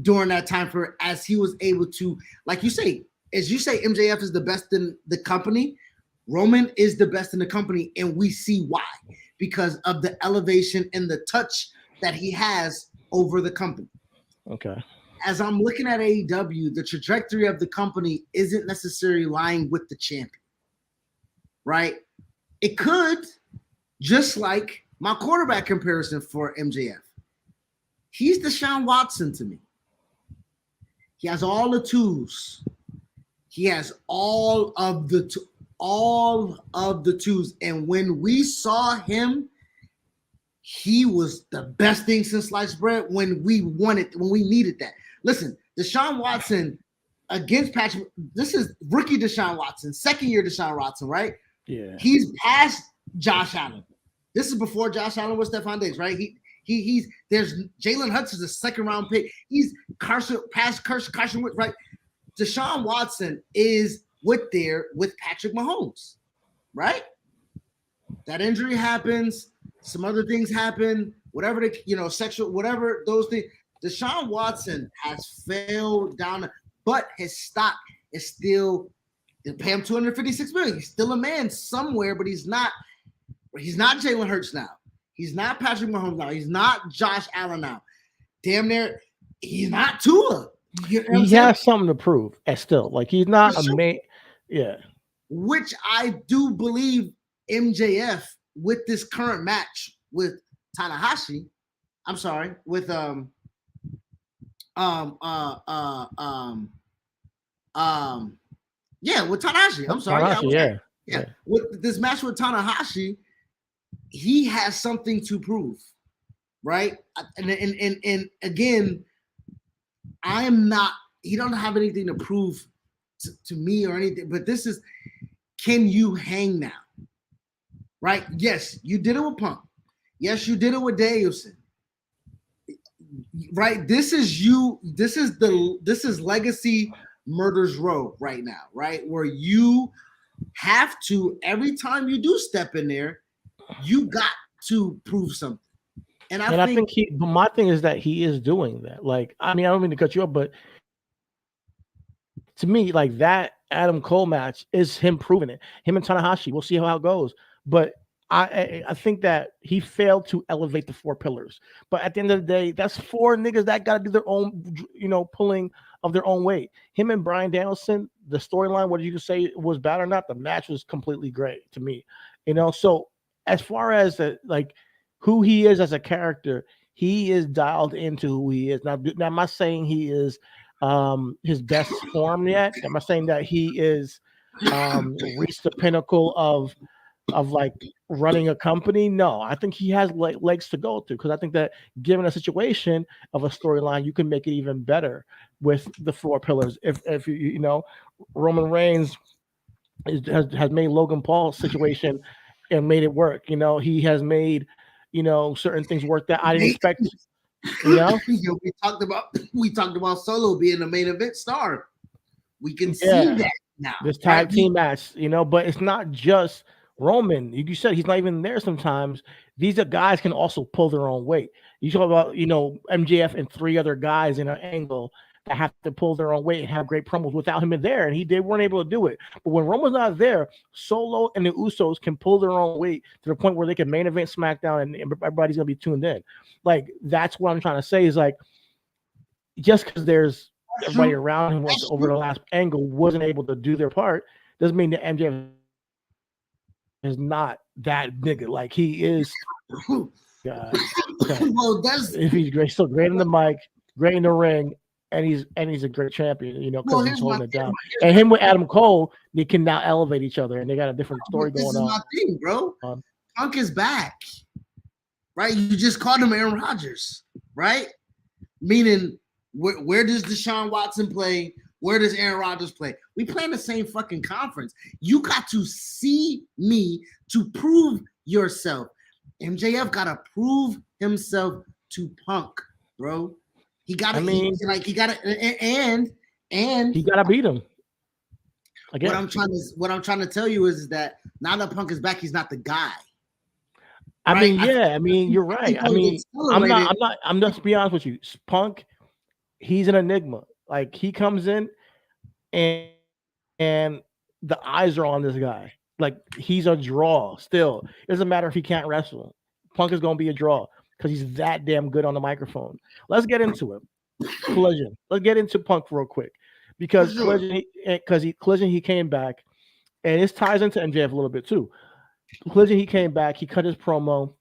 A: during that time period as he was able to, like you say, as you say, MJF is the best in the company. Roman is the best in the company, and we see why, because of the elevation and the touch that he has over the company.
B: Okay.
A: As I'm looking at AEW, the trajectory of the company isn't necessarily lying with the champion, right? It could, just like my quarterback comparison for MJF. He's Deshaun Watson to me. He has all the tools. He has all of the tools. And when we saw him, he was the best thing since sliced bread when we needed that. Listen, Deshaun Watson against Patrick, this is rookie Deshaun Watson, second year Deshaun Watson, right?
B: Yeah.
A: He's past Josh Allen. This is before Josh Allen was Stephon Diggs, right? There's Jalen Hurts is a second round pick. He's Carson Wentz, right? Deshaun Watson is with Patrick Mahomes, right? That injury happens. Some other things happen, whatever sexual, whatever those things. Deshaun Watson has failed down, but his stock is still. They pay him $256 million. He's still a man somewhere, but he's not Jalen Hurts now. He's not Patrick Mahomes now. He's not Josh Allen now. Damn near, he's not Tua.
B: He has something to prove. And still, like he's not a man. Yeah.
A: Which I do believe MJF with this current match with Tanahashi. I'm sorry, with with Tanahashi. I'm sorry.
B: Tanahashi,
A: yeah. With this match with Tanahashi, he has something to prove, right? And again, I am not. He don't have anything to prove to me or anything. But this is, can you hang now? Right? Yes, you did it with Punk. Yes, you did it with Danielson. Right? This is Legacy Murders Row right now, right? Where you have to, every time you do step in there, you got to prove something. And I think
B: but my thing is that he is doing that. Like, I mean, I don't mean to cut you up, but to me, like that Adam Cole match is him proving it. Him and Tanahashi. We'll see how it goes. But I think that he failed to elevate the four pillars. But at the end of the day, that's four niggas that got to do their own, pulling of their own weight. Him and Bryan Danielson, the storyline, whether you can say it was bad or not, the match was completely great to me. So as far as who he is as a character, he is dialed into who he is. Now I'm not saying he is his best form yet. I'm not saying that he is reached the pinnacle of of like running a company. No, I think he has like legs to go to because I think that given a situation of a storyline, you can make it even better with the four pillars. If you know Roman Reigns has made Logan Paul's situation and made it work. You know, he has made certain things work that I didn't expect. You know,
A: Yo, we talked about Solo being a main event star. We can see
B: yeah,
A: that now.
B: this
A: Right?
B: tag team match. You know, but it's not just Roman. You said he's not even there sometimes. These are guys can also pull their own weight. You talk about MJF and three other guys in an angle that have to pull their own weight and have great promos without him in there, and they weren't able to do it. But when Roman's not there, Solo and the Usos can pull their own weight to the point where they can main event SmackDown and everybody's gonna be tuned in. Like that's what I'm trying to say is like just because there's everybody around him was over the last angle wasn't able to do their part doesn't mean that MJF is not that nigga. Like he is.
A: Well,
B: if he's great, still great in the mic, great in the ring, and he's a great champion, because he's holding it down. And him with Adam Cole, they can now elevate each other, and they got a different story going on. This is
A: my thing, bro. Punk is back, right? You just called him Aaron Rodgers, right? Meaning, where does Deshaun Watson play? Where does Aaron Rodgers play? We play in the same fucking conference. You got to see me to prove yourself. MJF got to prove himself to Punk, bro. He got to, and he got to
B: beat him. Again.
A: What I'm trying to tell you is that now that Punk is back, he's not the guy.
B: I mean, you're right. I'm just to be honest with you. Punk, he's an enigma. Like he comes in and the eyes are on this guy. Like he's a draw still. It doesn't matter if he can't wrestle. Punk is going to be a draw because he's that damn good on the microphone. Let's get into it. Collision. Let's get into Punk real quick because Collision, he came back, and this ties into MJF a little bit too. Collision, he came back. He cut his promo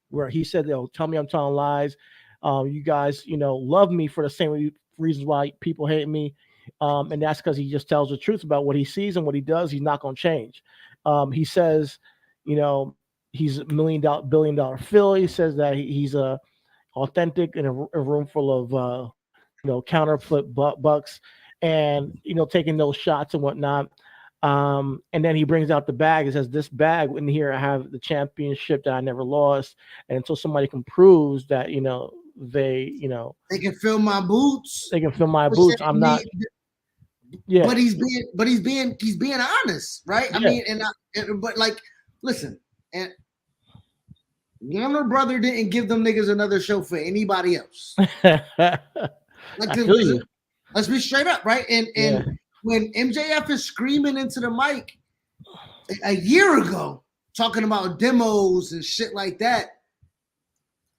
B: where he said, tell me I'm telling lies. You guys, love me for the same reasons why people hate me. And that's because he just tells the truth about what he sees and what he does. He's not going to change. He says, he's a $1 billion Phil. He says that he's authentic in a room full of, counterfeit bucks and, taking those shots and whatnot. And then he brings out the bag. He says, this bag in here, I have the championship that I never lost. And until somebody can prove that, they
A: can fill my boots.
B: They can fill my boots. I'm not. Yeah.
A: But he's being honest, right? Yeah. I mean, but like, listen, and Warner Brother didn't give them niggas another show for anybody else. Let's be straight up, right? And when MJF is screaming into the mic a year ago, talking about demos and shit like that,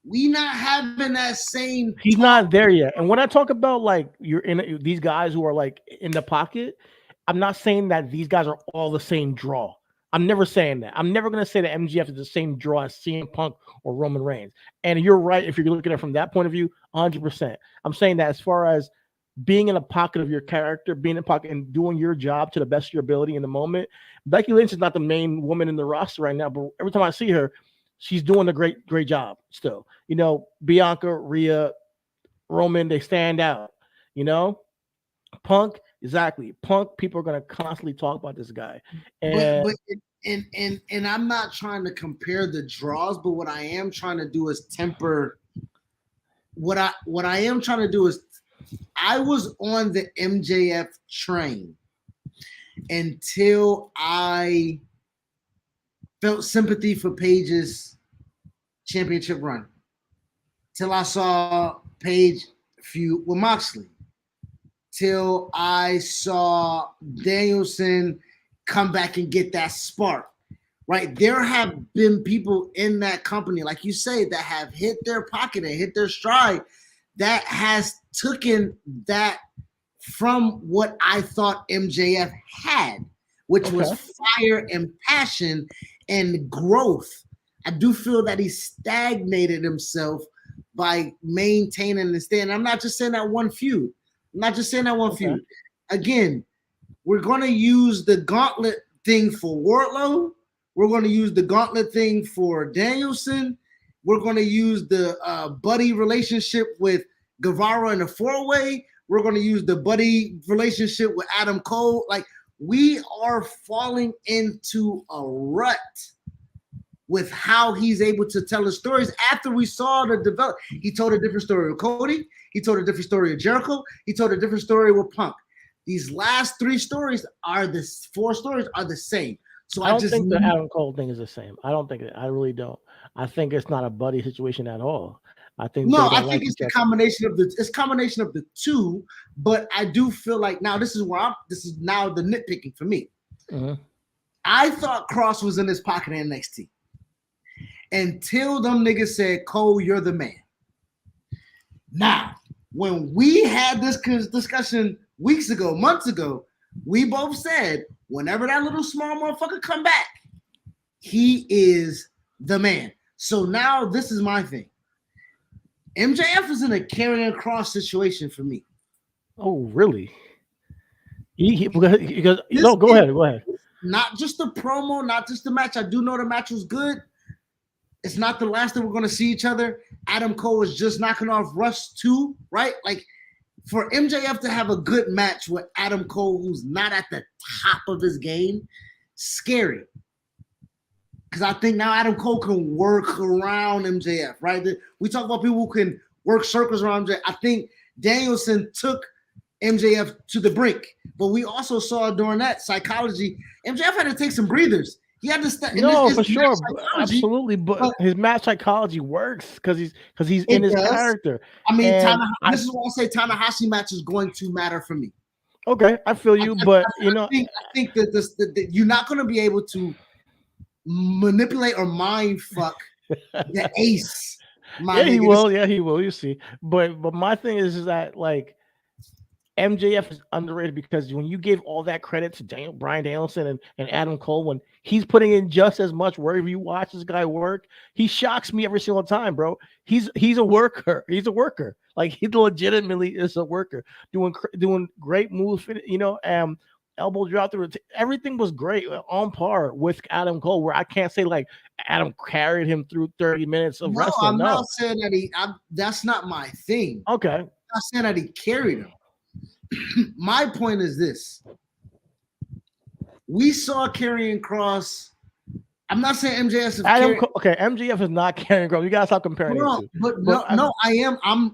A: we not having that same.
B: He's not there yet. And when I talk about like you're in these guys who are like in the pocket, I'm not saying that these guys are all the same draw. I'm never saying that. I'm never going to say that MJF is the same draw as CM Punk or Roman Reigns. And you're right if you're looking at it from that point of view, 100%. I'm saying that as far as being in a pocket of your character, being in a pocket and doing your job to the best of your ability in the moment. Becky Lynch is not the main woman in the roster right now, but every time I see her, she's doing a great job still. Bianca, Rhea, Roman, they stand out. Punk, exactly. Punk, people are going to constantly talk about this guy. And
A: and I'm not trying to compare the draws, but what I am trying to do is temper. What I am trying to do is, I was on the MJF train until I felt sympathy for Paige's championship run. Till I saw Paige feud with Moxley. Till I saw Danielson come back and get that spark. Right? There have been people in that company, like you say, that have hit their pocket and hit their stride that has taken that from what I thought MJF had, which was fire and passion and growth. I do feel that he stagnated himself by maintaining the stand. I'm not just saying that one feud. Feud. Again, we're going to use the gauntlet thing for Wardlow, We're going to use the gauntlet thing for Danielson. We're going to use the buddy relationship with Guevara in a 4-way. We're going to use the buddy relationship with Adam Cole. Like, we are falling into a rut with how he's able to tell his stories after we saw the develop. He told a different story with Cody. He told a different story with Jericho. He told a different story with Punk. These last 4 stories are the same. So
B: I don't think the Adam Cole thing is the same. I don't think it. I really don't. I think it's not a buddy situation at all. I think
A: it's a combination of the two. But I do feel like now this is now the nitpicking for me.
B: Mm-hmm.
A: I thought Cross was in his pocket in NXT until them niggas said, "Cole, you're the man." Now, when we had this discussion months ago, we both said, whenever that little small motherfucker come back, he is the man. So now this is my thing. MJF is in a Karrion Kross situation for me.
B: Oh, really? Because no, go ahead.
A: Not just the promo, not just the match. I do know the match was good. It's not the last that we're going to see each other. Adam Cole is just knocking off Rush 2, right? Like, for MJF to have a good match with Adam Cole, who's not at the top of his game, scary. Because I think now Adam Cole can work around MJF, right? We talk about people who can work circles around MJF. I think Danielson took MJF to the brink. But we also saw during that psychology, MJF had to take some breathers. He had to step.
B: No, for sure, absolutely. But his match psychology works because he's in his character.
A: I mean, this is why I say Tanahashi match is going to matter for me.
B: Okay, I feel you, but I
A: think that you're not going to be able to manipulate or mind fuck the ace.
B: He will. You see, but my thing is that like MJF is underrated because when you gave all that credit to Bryan Danielson and Adam Cole, when he's putting in just as much work, if you watch this guy work, he shocks me every single time, bro. He's a worker. He's a worker. Like, he legitimately is a worker, doing great moves. Elbow drop through. Everything was great, on par with Adam Cole. Where I can't say like Adam carried him through 30 minutes of wrestling.
A: I'm not saying that that's not my thing.
B: Okay,
A: I'm not saying that he carried him. My point is this. We saw Karrion Kross. I'm not saying MJF is
B: MJF is not Karrion Kross. You gotta stop comparing.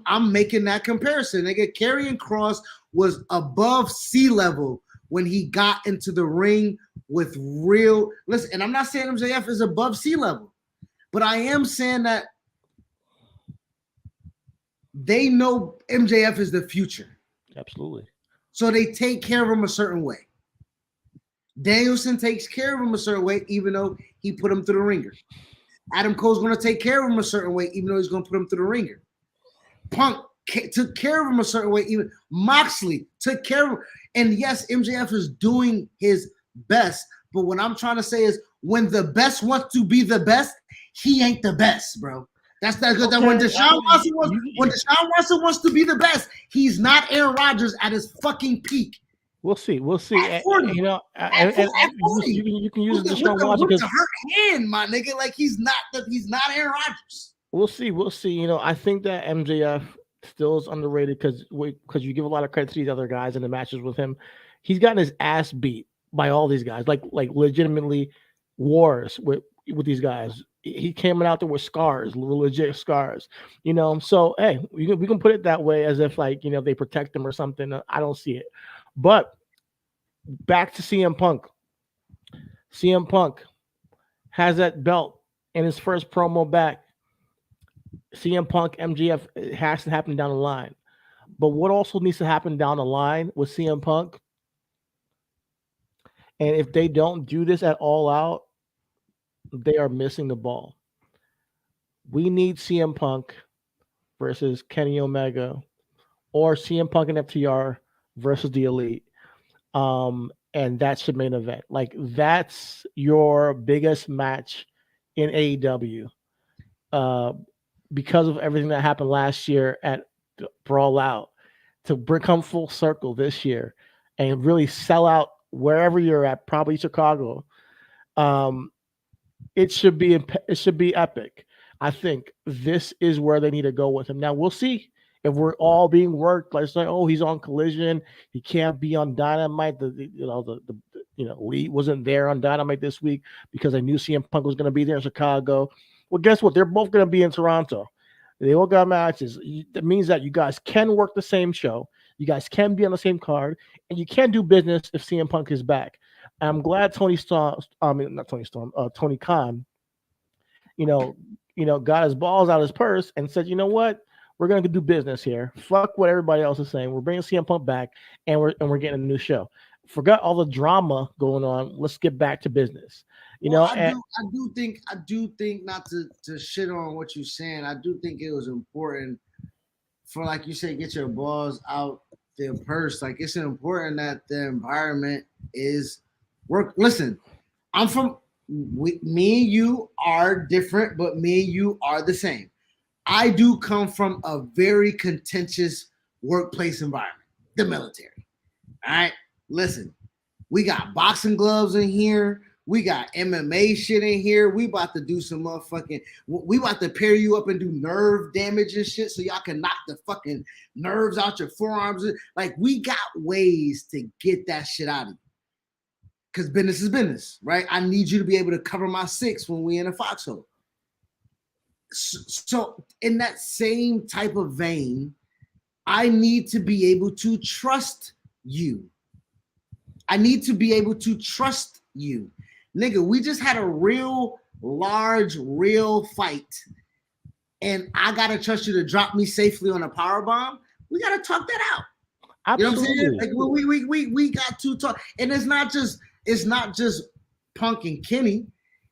A: I'm making that comparison. Nigga, Karrion Kross was above sea level when he got into the ring with real. Listen, and I'm not saying MJF is above sea level, but I am saying that they know MJF is the future.
B: Absolutely.
A: So they take care of him a certain way. Danielson takes care of him a certain way, even though he put him through the ringer. Adam Cole's going to take care of him a certain way, even though he's going to put him through the ringer. Punk took care of him a certain way. Even Moxley took care of him. And yes, MJF is doing his best. But what I'm trying to say is when the best wants to be the best, he ain't the best, bro. That's not good. When Deshaun Watson wants to be the best, he's not Aaron Rodgers at his fucking peak.
B: We'll see.
A: At 40.
B: You can use Deshaun Watson
A: with the hurt hand, my nigga. Like he's not Aaron Rodgers.
B: We'll see. I think that MJF still is underrated because you give a lot of credit to these other guys in the matches with him. He's gotten his ass beat by all these guys, like legitimately wars with these guys. He came out there with scars, legit scars, So hey, we can put it that way, as if they protect him or something. I don't see it, but back to CM Punk. CM Punk has that belt in his first promo back. CM Punk, MJF, it has to happen down the line, but what also needs to happen down the line with CM Punk, and if they don't do this at All Out, they are missing the ball. We need CM Punk versus Kenny Omega, or CM Punk and FTR versus the Elite. And that's the main event. Like, that's your biggest match in AEW. Because of everything that happened last year for All Out, to come full circle this year and really sell out wherever you're at, probably Chicago. it should be epic. I think this is where they need to go with him. Now we'll see if we're all being worked. Like say, oh, he's on Collision, he can't be on Dynamite. Lee wasn't there on Dynamite this week because I knew CM Punk was going to be there in Chicago. Well, guess what? They're both going to be in Toronto. They all got matches. That means that you guys can work the same show. You guys can be on the same card, and you can do business if CM Punk is back. And I'm glad Tony Storm, I mean not Tony Storm, Tony Khan, you know, got his balls out of his purse and said, you know what, we're gonna do business here. Fuck what everybody else is saying. We're bringing CM Punk back, and we're getting a new show. Forgot all the drama going on. Let's get back to business.
A: I do think not to shit on what you're saying. I do think it was important for, like you say, get your balls out their purse. Like it's important that the environment is work. Listen, me and you are different, but me and you are the same. I do come from a very contentious workplace environment, the military. All right, listen, we got boxing gloves in here. We got MMA shit in here. We about to do some motherfucking. We about to pair you up and do nerve damage and shit, so y'all can knock the fucking nerves out your forearms. Like we got ways to get that shit out of you. Cause business is business, right? I need you to be able to cover my six when we in a foxhole. So in that same type of vein, I need to be able to trust you. I need to be able to trust you. Nigga, we just had a real fight, and I gotta trust you to drop me safely on a power bomb. We gotta talk that out.
B: Absolutely.
A: You know what I'm saying? Like we got to talk, and it's not just Punk and Kenny,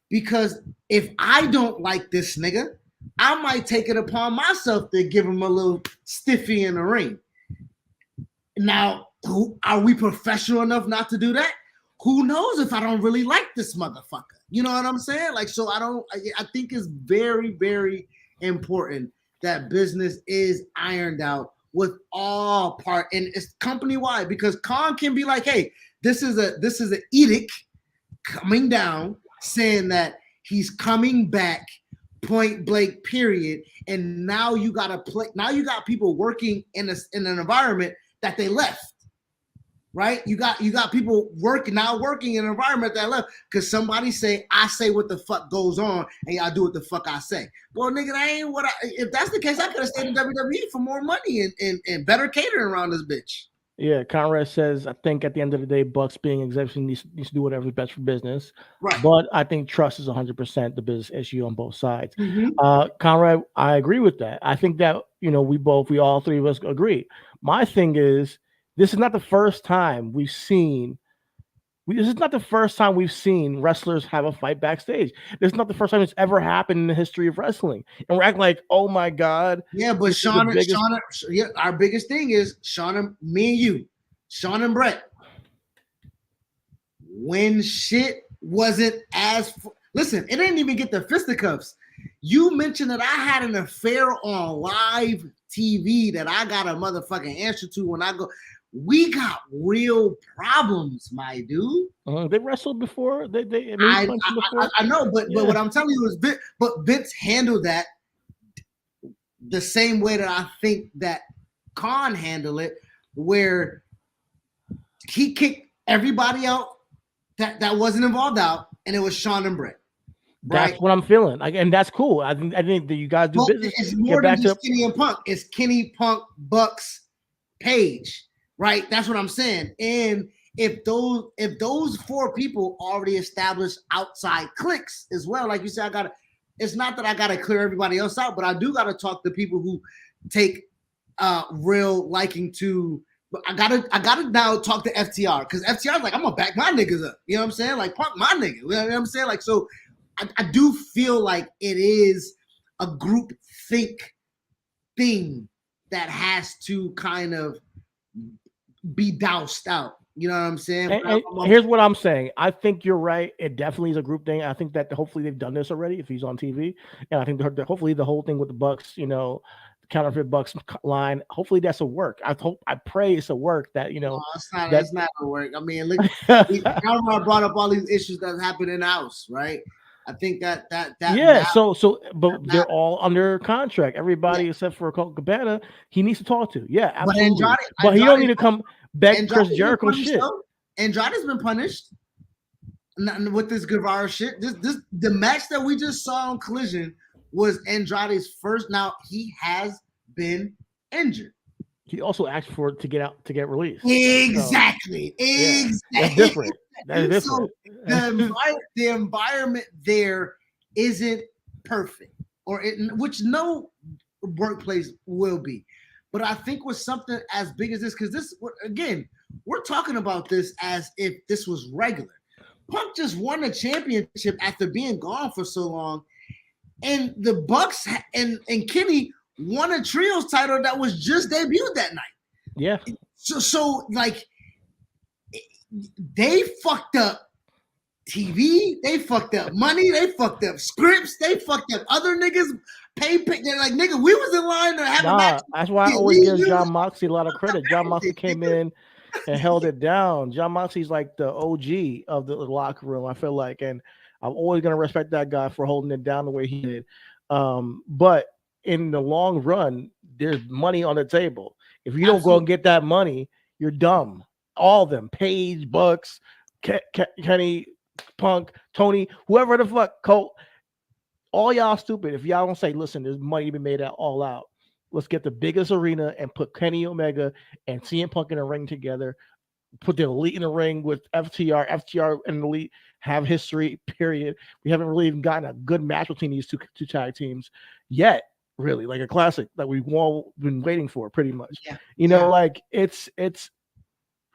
A: because if I don't like this nigga, I might take it upon myself to give him a little stiffy in the ring. Now, are we professional enough not to do that? Who knows if I don't really like this motherfucker? You know what I'm saying? Like, so I think it's very, very important that business is ironed out with all part, and it's company wide, because Khan can be like, hey, this is an edict coming down saying that he's coming back, point blank, period. And now you got people working in an environment that they left. Right? You got people working in an environment that left because somebody say, I say what the fuck goes on and y'all do what the fuck I say. Well, nigga, that ain't what if that's the case, I could have stayed in WWE for more money and better catering around this bitch.
B: Yeah, Conrad says, I think at the end of the day, Bucks being exemption needs to do whatever's best for business.
A: Right.
B: But I think trust is 100% the business issue on both sides.
A: Mm-hmm.
B: Conrad, I agree with that. I think that, we all three of us agree. My thing is, this is not the first time we've seen wrestlers have a fight backstage. This is not the first time it's ever happened in the history of wrestling. And we're acting like, oh my God.
A: Yeah, but our biggest thing is me and you, Sean and Brett. When shit wasn't listen, it didn't even get the fisticuffs. You mentioned that I had an affair on live TV that I got a motherfucking answer to when I go. We got real problems, my dude.
B: They wrestled before.
A: I know, but what I'm telling you is, Vince handled that the same way that I think that Khan handled it, where he kicked everybody out that wasn't involved out, and it was Sean and Brett.
B: Right? That's what I'm feeling, and that's cool. I think that you guys do business.
A: It's more than just Kenny and Punk. It's Kenny, Punk, Bucks, Page. Right, that's what I'm saying. And if those four people already established outside cliques as well, like you said, it's not that I gotta clear everybody else out, but I do gotta talk to people who take real liking to. I gotta now talk to FTR, because FTR is like, I'm gonna back my niggas up. You know what I'm saying? Like Punk my nigga. You know what I'm saying? Like, so I do feel like it is a group think thing that has to kind of be doused out. You know what I'm saying?
B: And here's what I'm saying. I think you're right. It definitely is a group thing. I think that hopefully they've done this already if he's on TV. And I think hopefully the whole thing with the Bucks, the counterfeit Bucks line, hopefully that's a work. I pray it's a work that,
A: it's not a work. I mean, look, I brought up all these issues that happened in the house, right? I think that
B: Yeah,
A: now,
B: but they're
A: that,
B: all under contract.
A: yeah.
B: Everybody except for Colt Cabana, he needs to talk to. Yeah,
A: But
B: absolutely. But he don't need to come beg Chris
A: Andrade's been
B: Jericho
A: punished
B: shit.
A: though. Andrade's been punished with this Guevara shit. This the match that we just saw on Collision was Andrade's first. Now he has been injured.
B: He also asked for it to get released.
A: Exactly.
B: So, yeah,
A: Exactly.
B: that's different. That's different.
A: So the environment there isn't perfect, which no workplace will be. But I think with something as big as this, because this again, we're talking about this as if this was regular. Punk just won a championship after being gone for so long, and the Bucks and Kenny won a trios title that was just debuted that night.
B: Yeah.
A: So like they fucked up TV, they fucked up money, they fucked up scripts, they fucked up other niggas pay. They're like, nigga, we was in line to have a match.
B: That's why I always give John Moxley a lot of credit. John Moxley came in and held it down. John Moxley's like the OG of the locker room, I feel like, and I'm always gonna respect that guy for holding it down the way he did. But in the long run, there's money on the table. If you don't go and get that money, you're dumb. All of them, Paige, Bucks, Kenny, Punk, Tony, whoever the fuck, Colt, all y'all stupid. If y'all don't say, listen, there's money to be made at All Out. Let's get the biggest arena and put Kenny Omega and CM Punk in a ring together. Put the Elite in the ring with FTR. FTR and Elite have history, period. We haven't really even gotten a good match between these two tag teams yet, really. Like a classic that we've all been waiting for, pretty much.
A: Yeah.
B: You know, like it's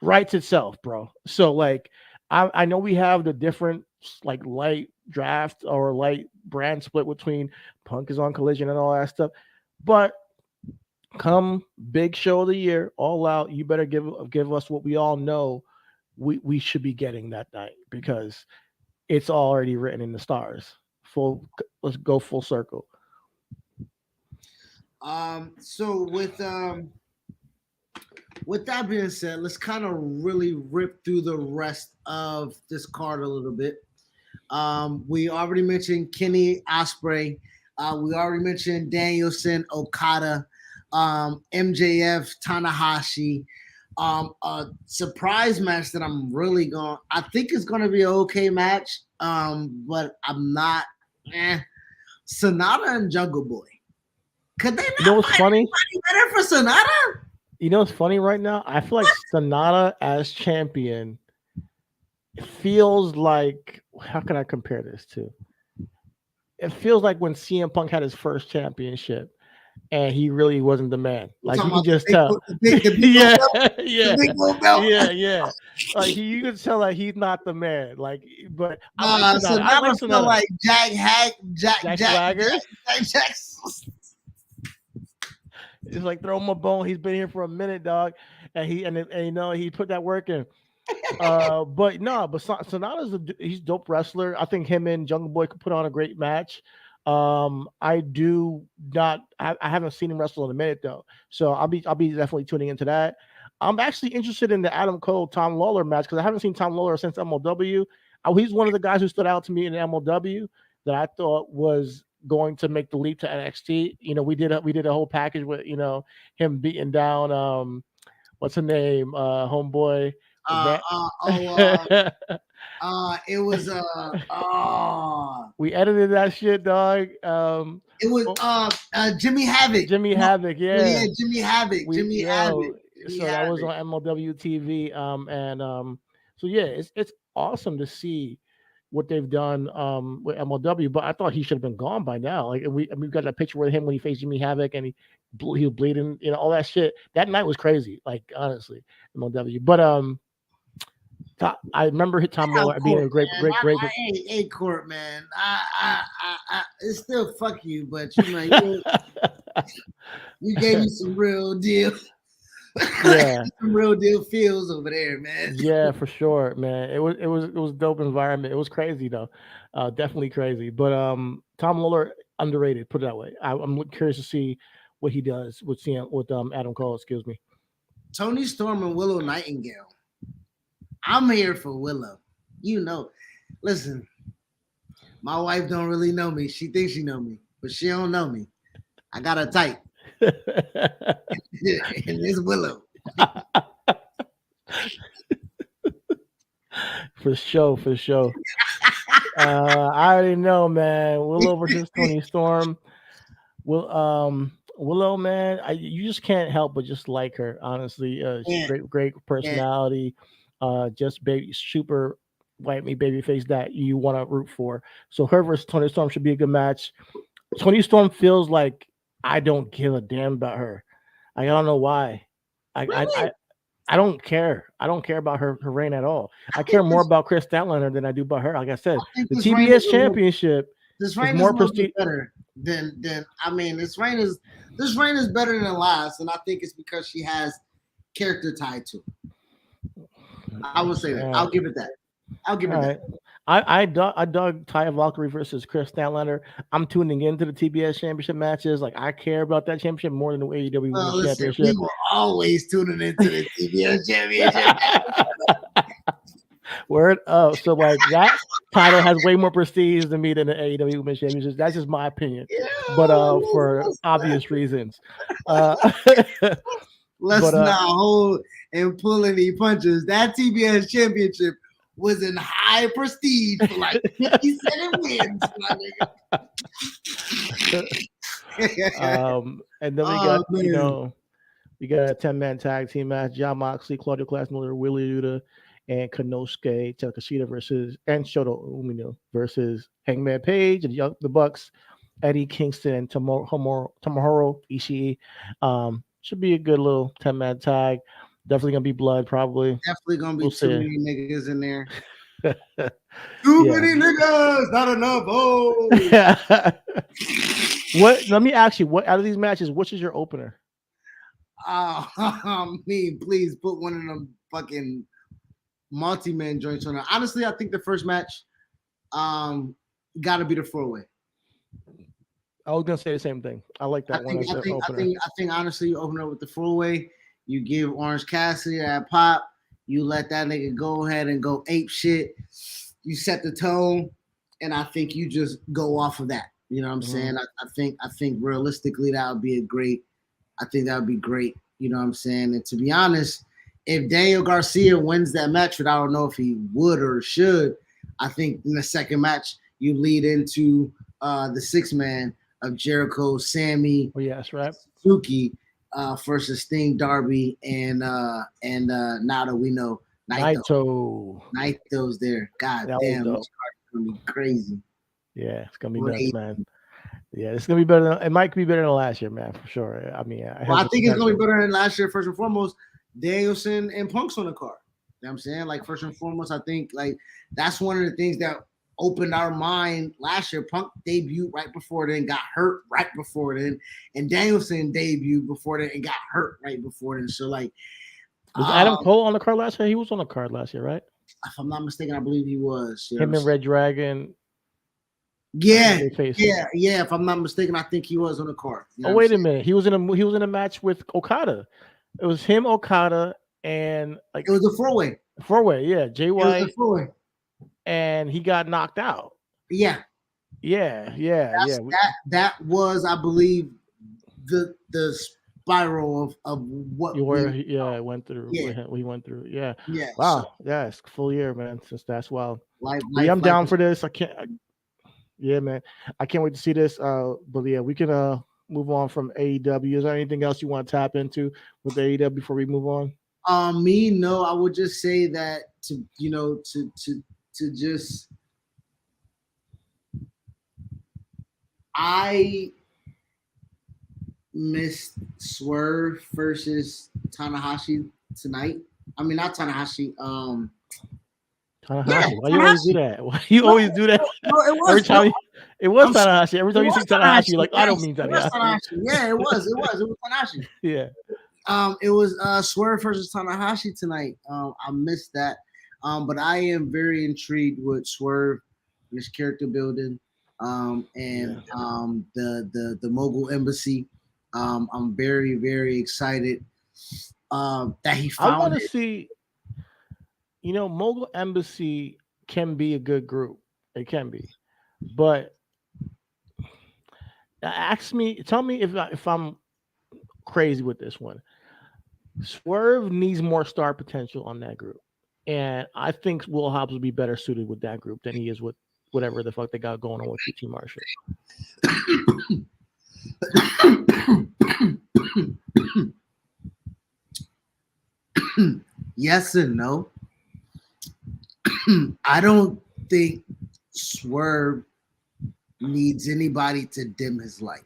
B: writes itself, bro. So, like, I know we have the different, like, light draft or light brand split between Punk is on Collision and all that stuff. But come big show of the year, All Out, you better give us what we all know we should be getting that night, because it's already written in the stars. Let's go full circle.
A: So with that being said, let's kind of really rip through the rest of this card a little bit. We already mentioned Kenny Ospreay. We already mentioned Danielson, Okada, MJF, Tanahashi. A surprise match that I think it's going to be an okay match, but I'm not. Sonata and Jungle Boy. Could they not find
B: funny?
A: Better for Sonata?
B: You know what's funny right now? I feel like Sonata as champion feels like, how can I compare this to? It feels like when CM Punk had his first championship and he really wasn't the man. Like, you can just tell. Yeah. Like, you can tell that he's not the man. Like, but I like Sonata.
A: Like Jack
B: Swagger. It's like, throw him a bone. He's been here for a minute, dog, and you know, he put that work in. But Sonata's he's a dope wrestler. I think him and Jungle Boy could put on a great match. I haven't seen him wrestle in a minute though, so I'll be definitely tuning into that. I'm actually interested in the Adam Cole Tom Lawler match because I haven't seen Tom Lawler since MLW. He's one of the guys who stood out to me in MLW that I thought was going to make the leap to NXT. You know, we did a whole package with, you know, him beating down what's her name, homeboy.
A: It was
B: we edited that shit, dog.
A: It was Jimmy Havoc.
B: Jimmy Havoc, yeah.
A: Jimmy Havoc.
B: So that was on MLW TV. So yeah, it's awesome to see what they've done with MLW, but I thought he should have been gone by now. Like, we've got that picture with him when he faced Jimmy Havoc and he was bleeding, you know, all that shit. That night was crazy, like, honestly, MLW. But I remember Tom Lawler being a great.
A: Hey, Court, man, I it's still fuck you, but you know, you gave me some real deal.
B: Yeah,
A: some real deal feels over there, man.
B: Yeah, for sure, man. It was dope environment. It was crazy though, definitely crazy. But Tom Lawler underrated. Put it that way. I'm curious to see what he does with Adam Cole. Excuse me.
A: Tony Storm and Willow Nightingale. I'm here for Willow. You know, listen. My wife don't really know me. She thinks she know me, but she don't know me. I got her tight. And it's Willow.
B: For sure. I already know, man. Willow versus Tony Storm. Willow, man, you just can't help but just like her. Honestly, she's
A: Yeah,
B: great
A: yeah.
B: personality. Just baby, super white meat baby face that you want to root for. So her versus Tony Storm should be a good match. Tony Storm feels like I don't give a damn about her. I don't know why. I I
A: Really?
B: I, I don't care. I don't care about her reign at all.
A: I
B: I care
A: think
B: more about Chris Statlander than I do about her. Like I
A: I
B: said,
A: think
B: the
A: this reign is
B: TBS
A: a little
B: championship
A: this
B: is
A: reign is a
B: more
A: little bit
B: prestige.
A: better than I mean this reign is better than the last, and I think it's because she has character tied to it. I would say that. I'll
B: Yeah.
A: give it that. I'll give
B: All
A: it that.
B: right. I dug Taya Valkyrie versus Chris Statlander. I'm tuning into the TBS championship matches. Like I care about that championship more than the AEW
A: Well,
B: Women's
A: listen, we
B: Championship.
A: were always tuning into the TBS Championship.
B: Word up. So like that title has way more prestige than me than the AEW Women's Championship. That's just my opinion.
A: Yeah,
B: But for obvious reasons. Uh
A: let's
B: but
A: not hold and pull any punches. That TBS Championship was in high prestige for like 57 wins, my nigga.
B: and then we
A: Oh
B: got
A: man.
B: we got a 10-man tag team match. John Moxley, Claudio Classmiller, Willie Yuta, and Konosuke Takashita versus and Shota Umino versus Hangman Page and the Bucks, Eddie Kingston and Tomohiro Ishii. Should be a good little 10-man tag. Definitely gonna be blood, probably.
A: Definitely gonna be
B: We'll
A: too
B: see.
A: many niggas in there. Too many niggas, not enough. Oh.
B: What? Let me ask you. What out of these matches? Which is your opener?
A: I mean, please put one of them fucking multi-man joints on there. Honestly, I think the first match, gotta be the 4-way.
B: I was gonna say the same thing. I like that one as the opener.
A: I think honestly, you open up with the 4-way. You give Orange Cassidy that pop. You let that nigga go ahead and go ape shit. You set the tone, and I think you just go off of that. You know what I'm saying? I think realistically that would be great. I think that would be great. You know what I'm saying? And to be honest, if Daniel Garcia wins that match, but I don't know if he would or should, I think in the second match you lead into the 6-man of Jericho, Sammy,
B: yes, right.
A: Suzuki versus Sting, Darby, and now that we know
B: Naito.
A: Naito's there. God damn, this card is gonna be crazy.
B: Yeah, it's gonna be nuts, man. Yeah, it's gonna be better. It might be better than last year, man, for sure. I mean,
A: I think it's gonna be better than last year. First and foremost, Danielson and Punk's on the card. You know what I'm saying? Like first and foremost, I think like that's one of the things that opened our mind last year. Punk debuted right before then, got hurt right before then, and Danielson debuted before then and got hurt right before then. So like,
B: was Adam Cole on the card last year? He was on the card last year, right?
A: If I'm not mistaken, I believe he was.
B: Him and Red Dragon.
A: Yeah. If I'm not mistaken, I think he was on the card.
B: You know wait a minute. He was in a match with Okada. It was him, Okada, and like
A: it was a 4-way.
B: 4-way, yeah. Jay White.
A: 4-way.
B: And he got knocked out.
A: Yeah. That was, I believe, the spiral of what
B: it went through.
A: Yeah.
B: We went through. Yeah.
A: Yeah.
B: Wow. So, yeah, it's full year, man. Since that's wild.
A: I'm
B: down for this. Yeah, man. I can't wait to see this. But yeah, we can move on from AEW. Is there anything else you want to tap into with AEW before we move on?
A: No. I would just say that to just I missed Swerve versus Tanahashi tonight. I mean, not Tanahashi.
B: Tanahashi. Yeah, why you always do that? Why you always do that?
A: No, it was.
B: Every time it was Tanahashi. Every time you say Tanahashi, you're like, I don't mean Tanahashi.
A: Yeah, it was. It was Tanahashi.
B: Yeah.
A: It was Swerve versus Tanahashi tonight. I missed that. But I am very intrigued with Swerve, his character building, and the Mogul Embassy. I'm very, very excited that he found.
B: I want to see. Mogul Embassy can be a good group. It can be. But tell me if I'm crazy with this one. Swerve needs more star potential on that group, and I think Will Hobbs would be better suited with that group than he is with whatever the fuck they got going on with QT Marshall.
A: Yes and no. I don't think Swerve needs anybody to dim his light.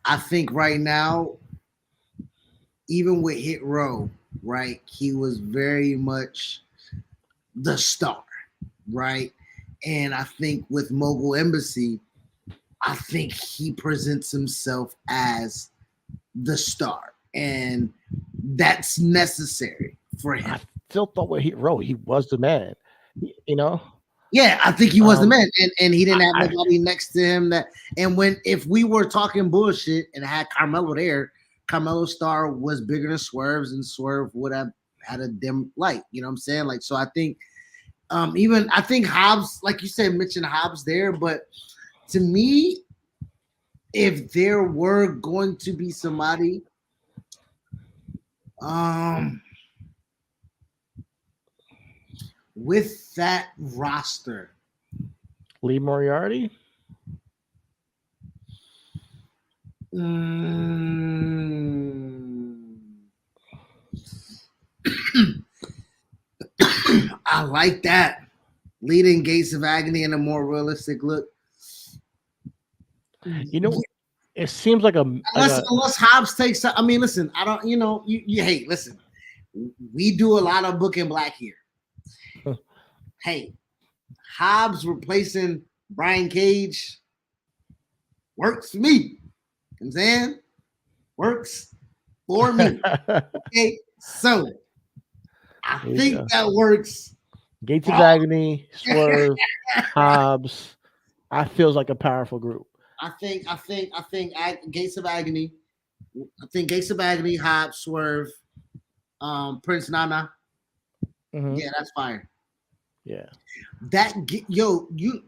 A: I think right now, even with Hit Row, right, he was very much the star, right? And I think with Mogul Embassy, I think he presents himself as the star, and that's necessary for him.
B: I still thought with Hit Row, he was the man. You know,
A: Yeah, I think he was the
B: Um,
A: man, and he didn't have
B: I-
A: nobody next to him. That and when if we were talking bullshit and had Carmelo there, Carmelo's star was bigger than Swerve's, and Swerve would have had a dim light. You know what I'm saying? Like, so I think even I think Hobbs, like you said, mentioned Hobbs there, but to me, if there were going to be somebody, with that roster,
B: Lee Moriarty.
A: I like that. Leading Gates of Agony in a more realistic look.
B: You know, it seems like
A: Unless Hobbs takes, I mean, listen, I don't, you hey, listen, we do a lot of booking black here. Hey, Hobbs replacing Brian Cage works for me. You know what I'm saying? Works for me. Okay, so I think that works.
B: Gates of Agony, Swerve, Hobbs. I feels like a powerful group.
A: I think Gates of Agony. I think Gates of Agony, Hobbs, Swerve, Prince Nana.
B: Mhm.
A: Yeah, that's fire.
B: Yeah.
A: You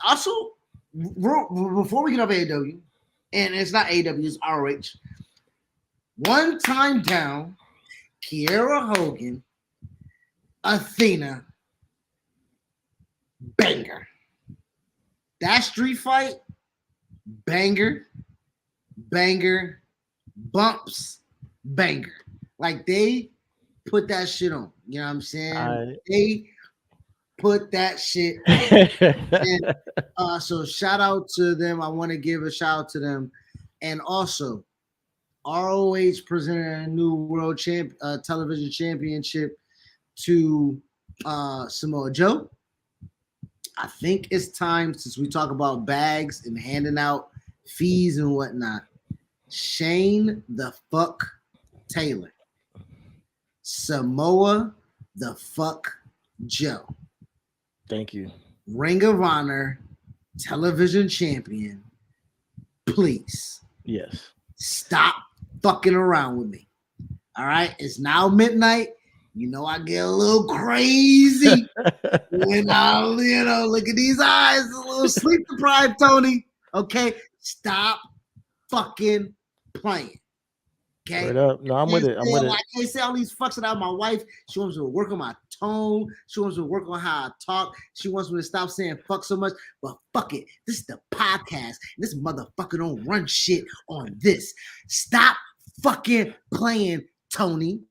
A: also before we get up AEW, and it's not AEW, it's ROH. One time down, Kiera Hogan, Athena, banger. That street fight, banger, bumps, banger. Like they put that shit on. You know what I'm saying? They put that shit on. And, so shout out to them. I want to give a shout out to them. And also, ROH presented a new world television championship to Samoa Joe. I think it's time, since we talk about bags and handing out fees and whatnot, Shane the fuck Taylor, Samoa the fuck Joe.
B: Thank you.
A: Ring of Honor television champion. Please.
B: Yes.
A: Stop fucking around with me. All right. It's now midnight. You know, I get a little crazy when I, look at these eyes, a little sleep deprived, Tony. Okay. Stop fucking playing. Okay.
B: No, I'm with it.
A: I can't say all these fucks about my wife. She wants me to work on my tone. She wants me to work on how I talk. She wants me to stop saying fuck so much. But fuck it. This is the podcast. This motherfucker don't run shit on this. Stop fucking playing, Tony.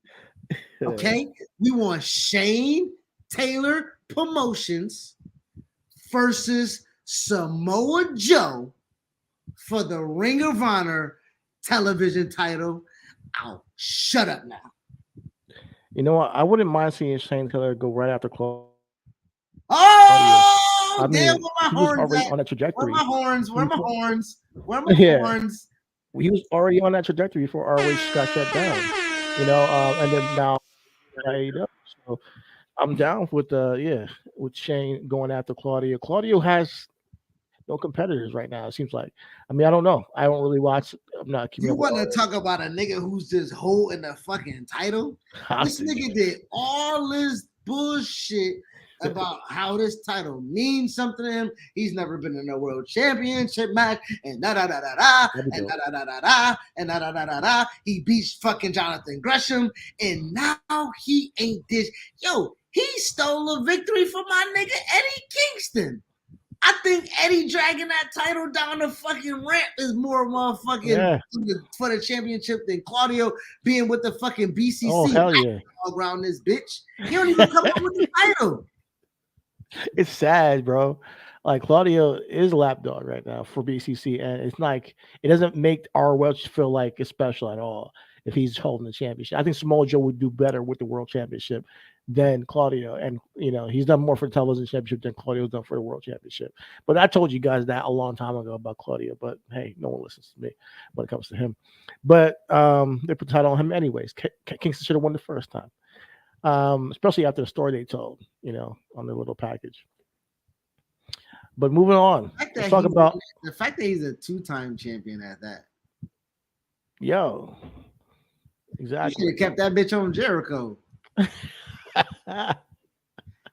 A: Okay? We want Shane Taylor Promotions versus Samoa Joe for the Ring of Honor television title. I'll shut up now.
B: You know what? I wouldn't mind seeing Shane Taylor go right after Claudio.
A: Oh,
B: I
A: damn,
B: mean,
A: where my
B: he was
A: horns
B: already
A: at?
B: on that trajectory.
A: Where my horns? Where my horns? Where my
B: Yeah.
A: horns?
B: He was already on that trajectory before ROH got shut down. And then now AEW. So I'm down with with Shane going after Claudio. Claudio has no competitors right now. It seems like. I mean, I don't know. I don't really watch. I'm not keeping
A: You
B: up with
A: want to talk about a nigga who's just holding the fucking title? This
B: hostage.
A: nigga did all this bullshit about how this title means something to him. He's never been in a world championship match, and da da da da da, and da da da da da, and da da da da da. He beats fucking Jonathan Gresham, and now he ain't this. Yo, he stole a victory from my nigga Eddie Kingston. I think Eddie dragging that title down the fucking ramp is more motherfucking for the championship than Claudio being with the fucking BCC.
B: Oh, hell yeah.
A: Around this bitch. He don't even come up with the title.
B: It's sad, bro. Like Claudio is lapdog right now for BCC, and it's like it doesn't make our Welch feel like it's special at all if he's holding the championship. I think Samoa Joe would do better with the world championship than Claudio, and he's done more for the television championship than Claudio's done for the world championship. But I told you guys that a long time ago about Claudio, but hey, no one listens to me when it comes to him. But they put the title on him anyways. Kingston should have won the first time. Especially after the story they told, on the little package. But moving on, let's talk about
A: the fact that he's a 2-time champion at that.
B: Yo, exactly.
A: You should have kept that bitch on Jericho.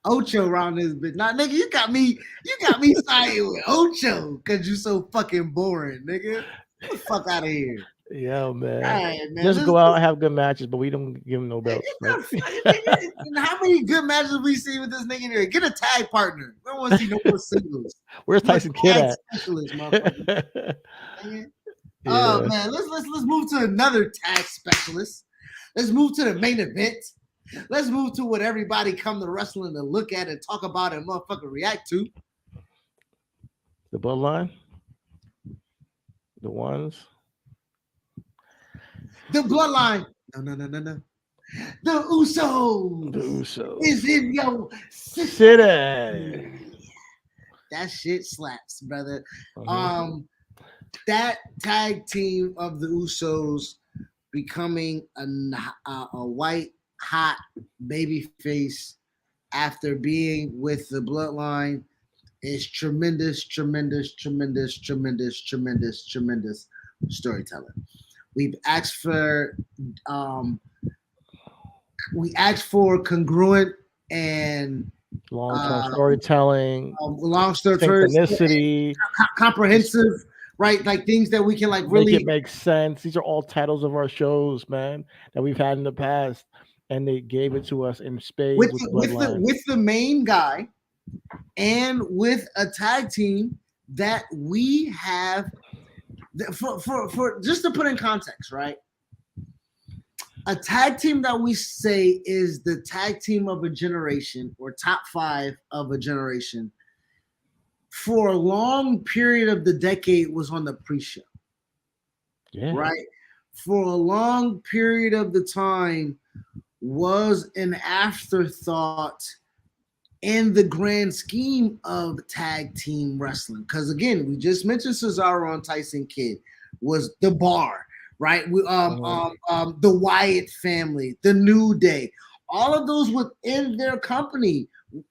A: Ocho around this bitch. Nah, nigga, you got me siding with Ocho because you so fucking boring, nigga. Get the fuck out of here.
B: Yeah, man.
A: Right, man.
B: Just go out and have good matches, but we don't give him no belts.
A: How many good matches we see with this nigga here? Get a tag partner. We don't want to see no more singles.
B: Where's Tyson Kidd at?
A: Oh man, let's move to another tag specialist. Let's move to the main event. Let's move to what everybody come to wrestling to look at and talk about and motherfucker react to.
B: The Bloodline. The Ones.
A: The Bloodline. No. The Usos.
B: The Usos
A: is in your
B: city.
A: That shit slaps, brother. That tag team of the Usos becoming a white hot baby face after being with the Bloodline is tremendous storytelling. We've asked for congruent and
B: long-term storytelling,
A: long-term
B: synchronicity,
A: comprehensive, right? Like things that we can like really
B: make it make sense. These are all titles of our shows, man, that we've had in the past, and they gave it to us in spades
A: with the main guy and with a tag team that we have. For just to put in context, right? A tag team that we say is the tag team of a generation or top 5 of a generation for a long period of the decade was on the pre-show.
B: Yeah.
A: Right? For a long period of the time was an afterthought in the grand scheme of tag team wrestling. Because again, we just mentioned Cesaro and Tyson Kidd was the bar, right? The Wyatt family, the New Day, all of those within their company,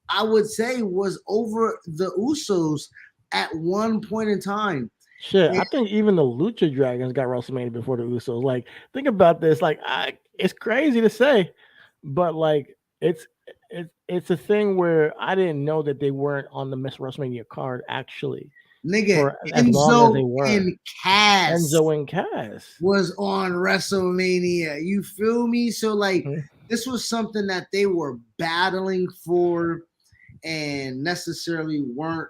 A: I would say was over the Usos at one point in time.
B: Shit, I think even the Lucha Dragons got WrestleMania before the Usos. Like, think about this. Like, it's crazy to say, but like, it's a thing where I didn't know that they weren't on the Miss WrestleMania card actually.
A: Nigga, Enzo and Cass was on WrestleMania. You feel me? So like, this was something that they were battling for and necessarily weren't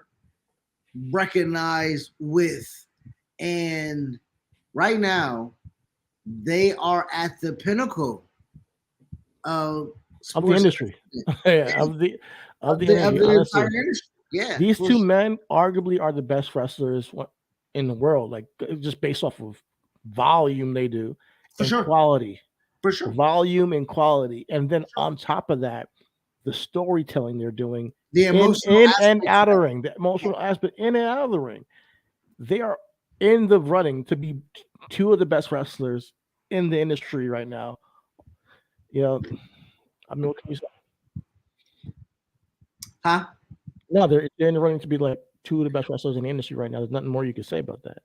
A: recognized with. And right now, they are at the pinnacle of
B: the industry. of the entire industry. Yeah, these two men arguably are the best wrestlers in the world. Like, just based off of volume, they do quality.
A: For sure,
B: volume and quality, and then on top of that, the storytelling they're doing,
A: the emotional
B: in and out of the ring, the emotional aspect in and out of the ring. They are in the running to be two of the best wrestlers in the industry right now. I mean, what can you say?
A: Huh?
B: No, they're in the running to be like two of the best wrestlers in the industry right now. There's nothing more you can say about that.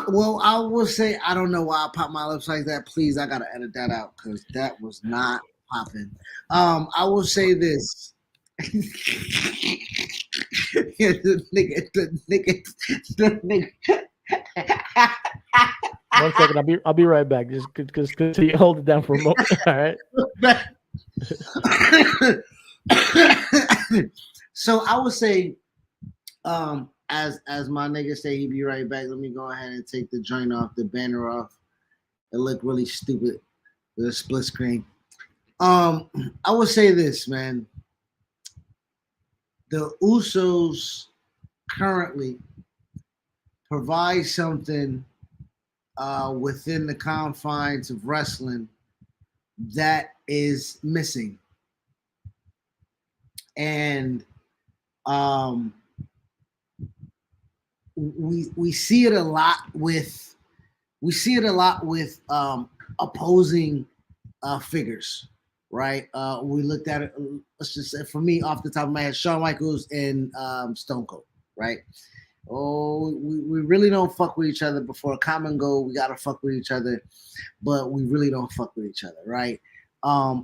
A: Well, I will say, I don't know why I popped my lips like that. Please, I gotta edit that out because that was not popping. I will say this: Yeah, the nigga.
B: 1 second, I'll be right back. Just because you hold it down for a moment. All right.
A: So I would say, as my nigga say, he be right back. Let me go ahead and take the joint off, the banner off. It looked really stupid with a split screen. I would say this, man. The Usos currently provide something within the confines of wrestling that is missing. And we see it a lot with opposing figures, right? We looked at it. Let's just say, for me, off the top of my head, Shawn Michaels and Stone Cold, right? Oh, we really don't fuck with each other. Before a common goal, we gotta fuck with each other, but we really don't fuck with each other, right? I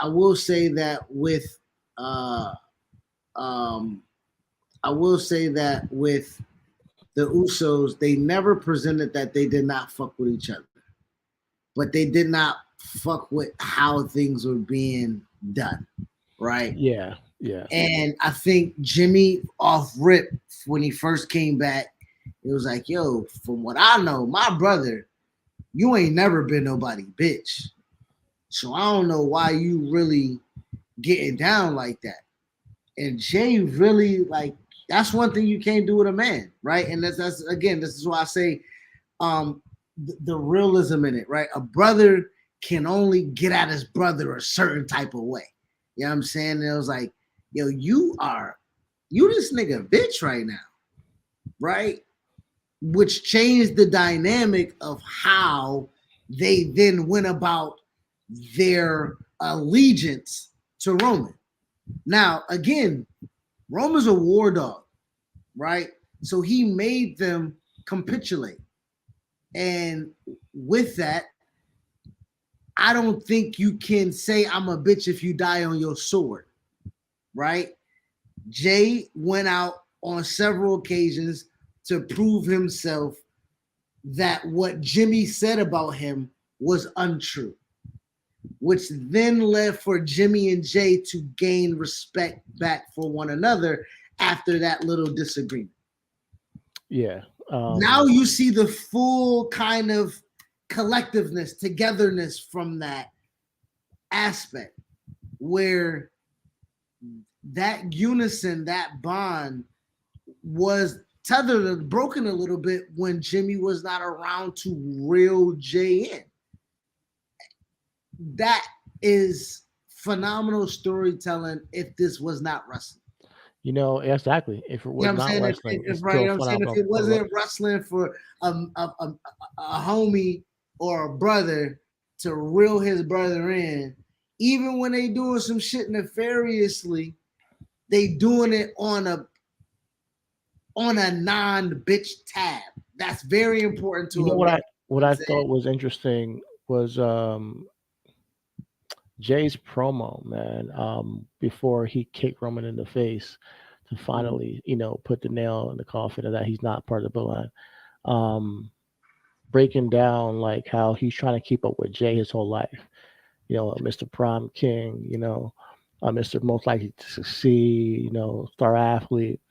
A: will say that with I will say that with the Usos, they never presented that they did not fuck with each other, but they did not fuck with how things were being done, right?
B: Yeah, yeah.
A: And I think Jimmy off rip when he first came back, it was like, yo, from what I know, my brother, you ain't never been nobody bitch. So I don't know why you really getting down like that. And Jay really like that's one thing you can't do with a man, right? And that's again, this is why I say the realism in it, right? A brother can only get at his brother a certain type of way. You know what I'm saying? And it was like, yo, you this nigga bitch right now, right? Which changed the dynamic of how they then went about their allegiance to Roman. Now, again, Roman's a war dog, right? So he made them capitulate. And with that, I don't think you can say I'm a bitch if you die on your sword, right? Jay went out on several occasions to prove himself that what Jimmy said about him was untrue, which then led for Jimmy and Jay to gain respect back for one another after that little disagreement.
B: Yeah.
A: Now you see the full kind of collectiveness, togetherness from that aspect where that unison, that bond was tethered and broken a little bit when Jimmy was not around to reel Jay in. That is phenomenal storytelling if this was not wrestling.
B: You know, exactly. If it was
A: You know what I'm
B: not
A: saying?
B: wrestling, it's
A: Right, you know
B: still
A: what I'm saying? If it
B: phenomenal.
A: wasn't wrestling for a homie or a brother to reel his brother in, even when they doing some shit nefariously, they doing it on a non-bitch tab. That's very important to
B: You know
A: America.
B: what I thought was interesting was Jay's promo, man, before he kicked Roman in the face to finally, put the nail in the coffin of that he's not part of the bloodline. Breaking down like how he's trying to keep up with Jay his whole life. Mr. Prom King, Mr. Most Likely to Succeed, star athlete,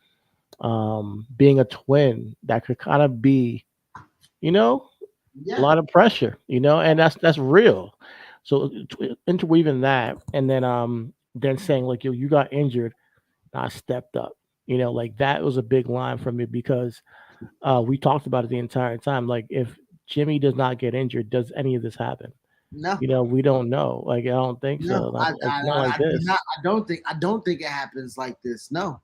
B: being a twin that could kind of be, a lot of pressure, and that's real. So interweaving that, and then saying like, yo, you got injured, I stepped up. Like that was a big line for me because we talked about it the entire time. Like if Jimmy does not get injured, does any of this happen?
A: No,
B: We don't know. Like I don't think so.
A: no,
B: Not like this.
A: I don't think it happens like this. No,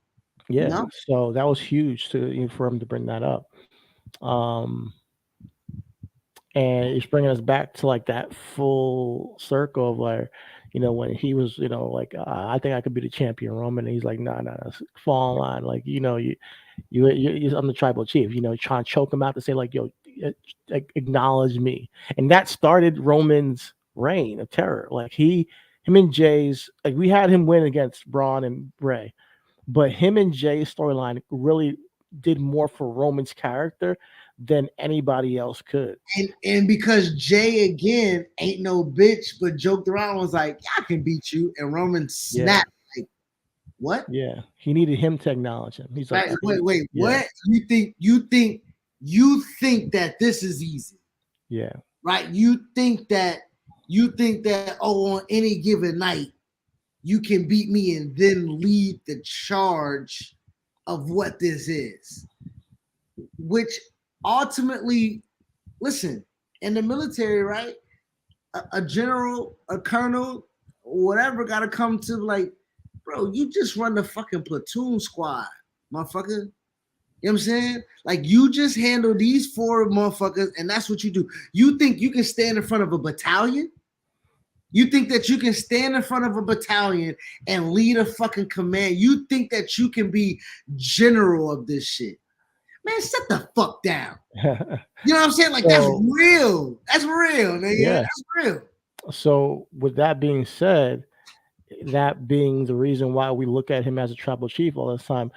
B: Yeah.
A: no.
B: So that was huge for him to bring that up. And it's bringing us back to like that full circle of like, when he was, like I think I could be the champion, Roman. And he's like, no, fall in line. Like, I'm the tribal chief. Trying to choke him out to say like, yo, acknowledge me. And that started Roman's reign of terror. Like he him and Jay's like we had him win against Braun and Bray, but him and Jay's storyline really did more for Roman's character than anybody else could.
A: And because Jay again ain't no bitch, but joked around was like, "Yeah, I can beat you," and Roman
B: Yeah,
A: snapped like, "What?
B: yeah. He needed him to acknowledge him. He's like,
A: Right? Wait,
B: yeah,
A: what? You think that this is easy,
B: yeah,
A: right? You think that oh, on any given night you can beat me and then lead the charge of what this is, which ultimately, listen, in the military, right? A general, a colonel, whatever, got to come to like, bro, you just run the fucking platoon squad, motherfucker. You know what I'm saying? Like, you just handle these four motherfuckers, and that's what you do. You think you can stand in front of a battalion? You think that you can stand in front of a battalion and lead a fucking command? You think that you can be general of this shit? Man, sit the fuck down. You know what I'm saying? Like, that's
B: so
A: real. That's real, nigga.
B: yeah.
A: That's real.
B: So with that being said, that being the reason why we look at him as a tribal chief all this time,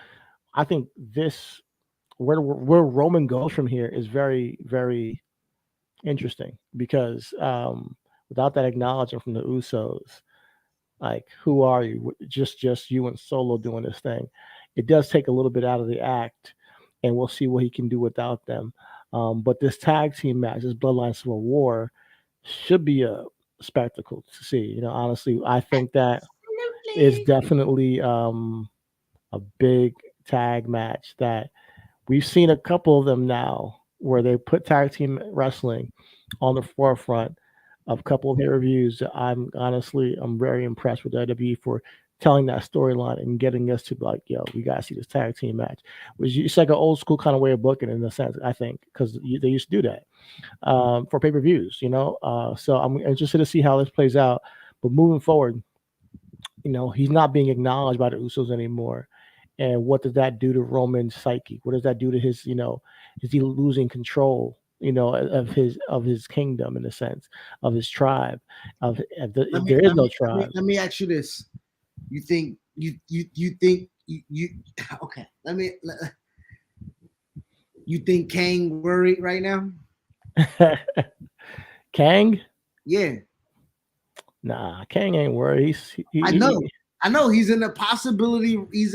B: I think this where Roman goes from here is very very interesting because without that acknowledgement from the Usos, like who are you? Just you and Solo doing this thing. It does take a little bit out of the act, and we'll see what he can do without them. But this tag team match, this Bloodline Civil War, should be a spectacle to see. You know, honestly, I think that is
A: Absolutely.
B: definitely a big tag match that we've seen a couple of them now where they put tag team wrestling on the forefront of a couple of their reviews. I'm very impressed with WWE for telling that storyline and getting us to like, yo, we gotta see this tag team match. Which it's like an old school kind of way of booking in a sense, I think, because they used to do that for pay per views, you know. So I'm interested to see how this plays out. But moving forward, you know, he's not being acknowledged by the Usos anymore. And what does that do to Roman's psyche? What does that do to his, you know, is he losing control, you know, of his kingdom in a sense, of his tribe,
A: Let
B: if
A: me
B: there is
A: let
B: no
A: me let me
B: tribe?
A: let me ask you this. You think you think you okay, you think Kang worried right now?
B: Kang?
A: Yeah.
B: Nah, Kang ain't worried.
A: I know. I know he's in the possibility. He's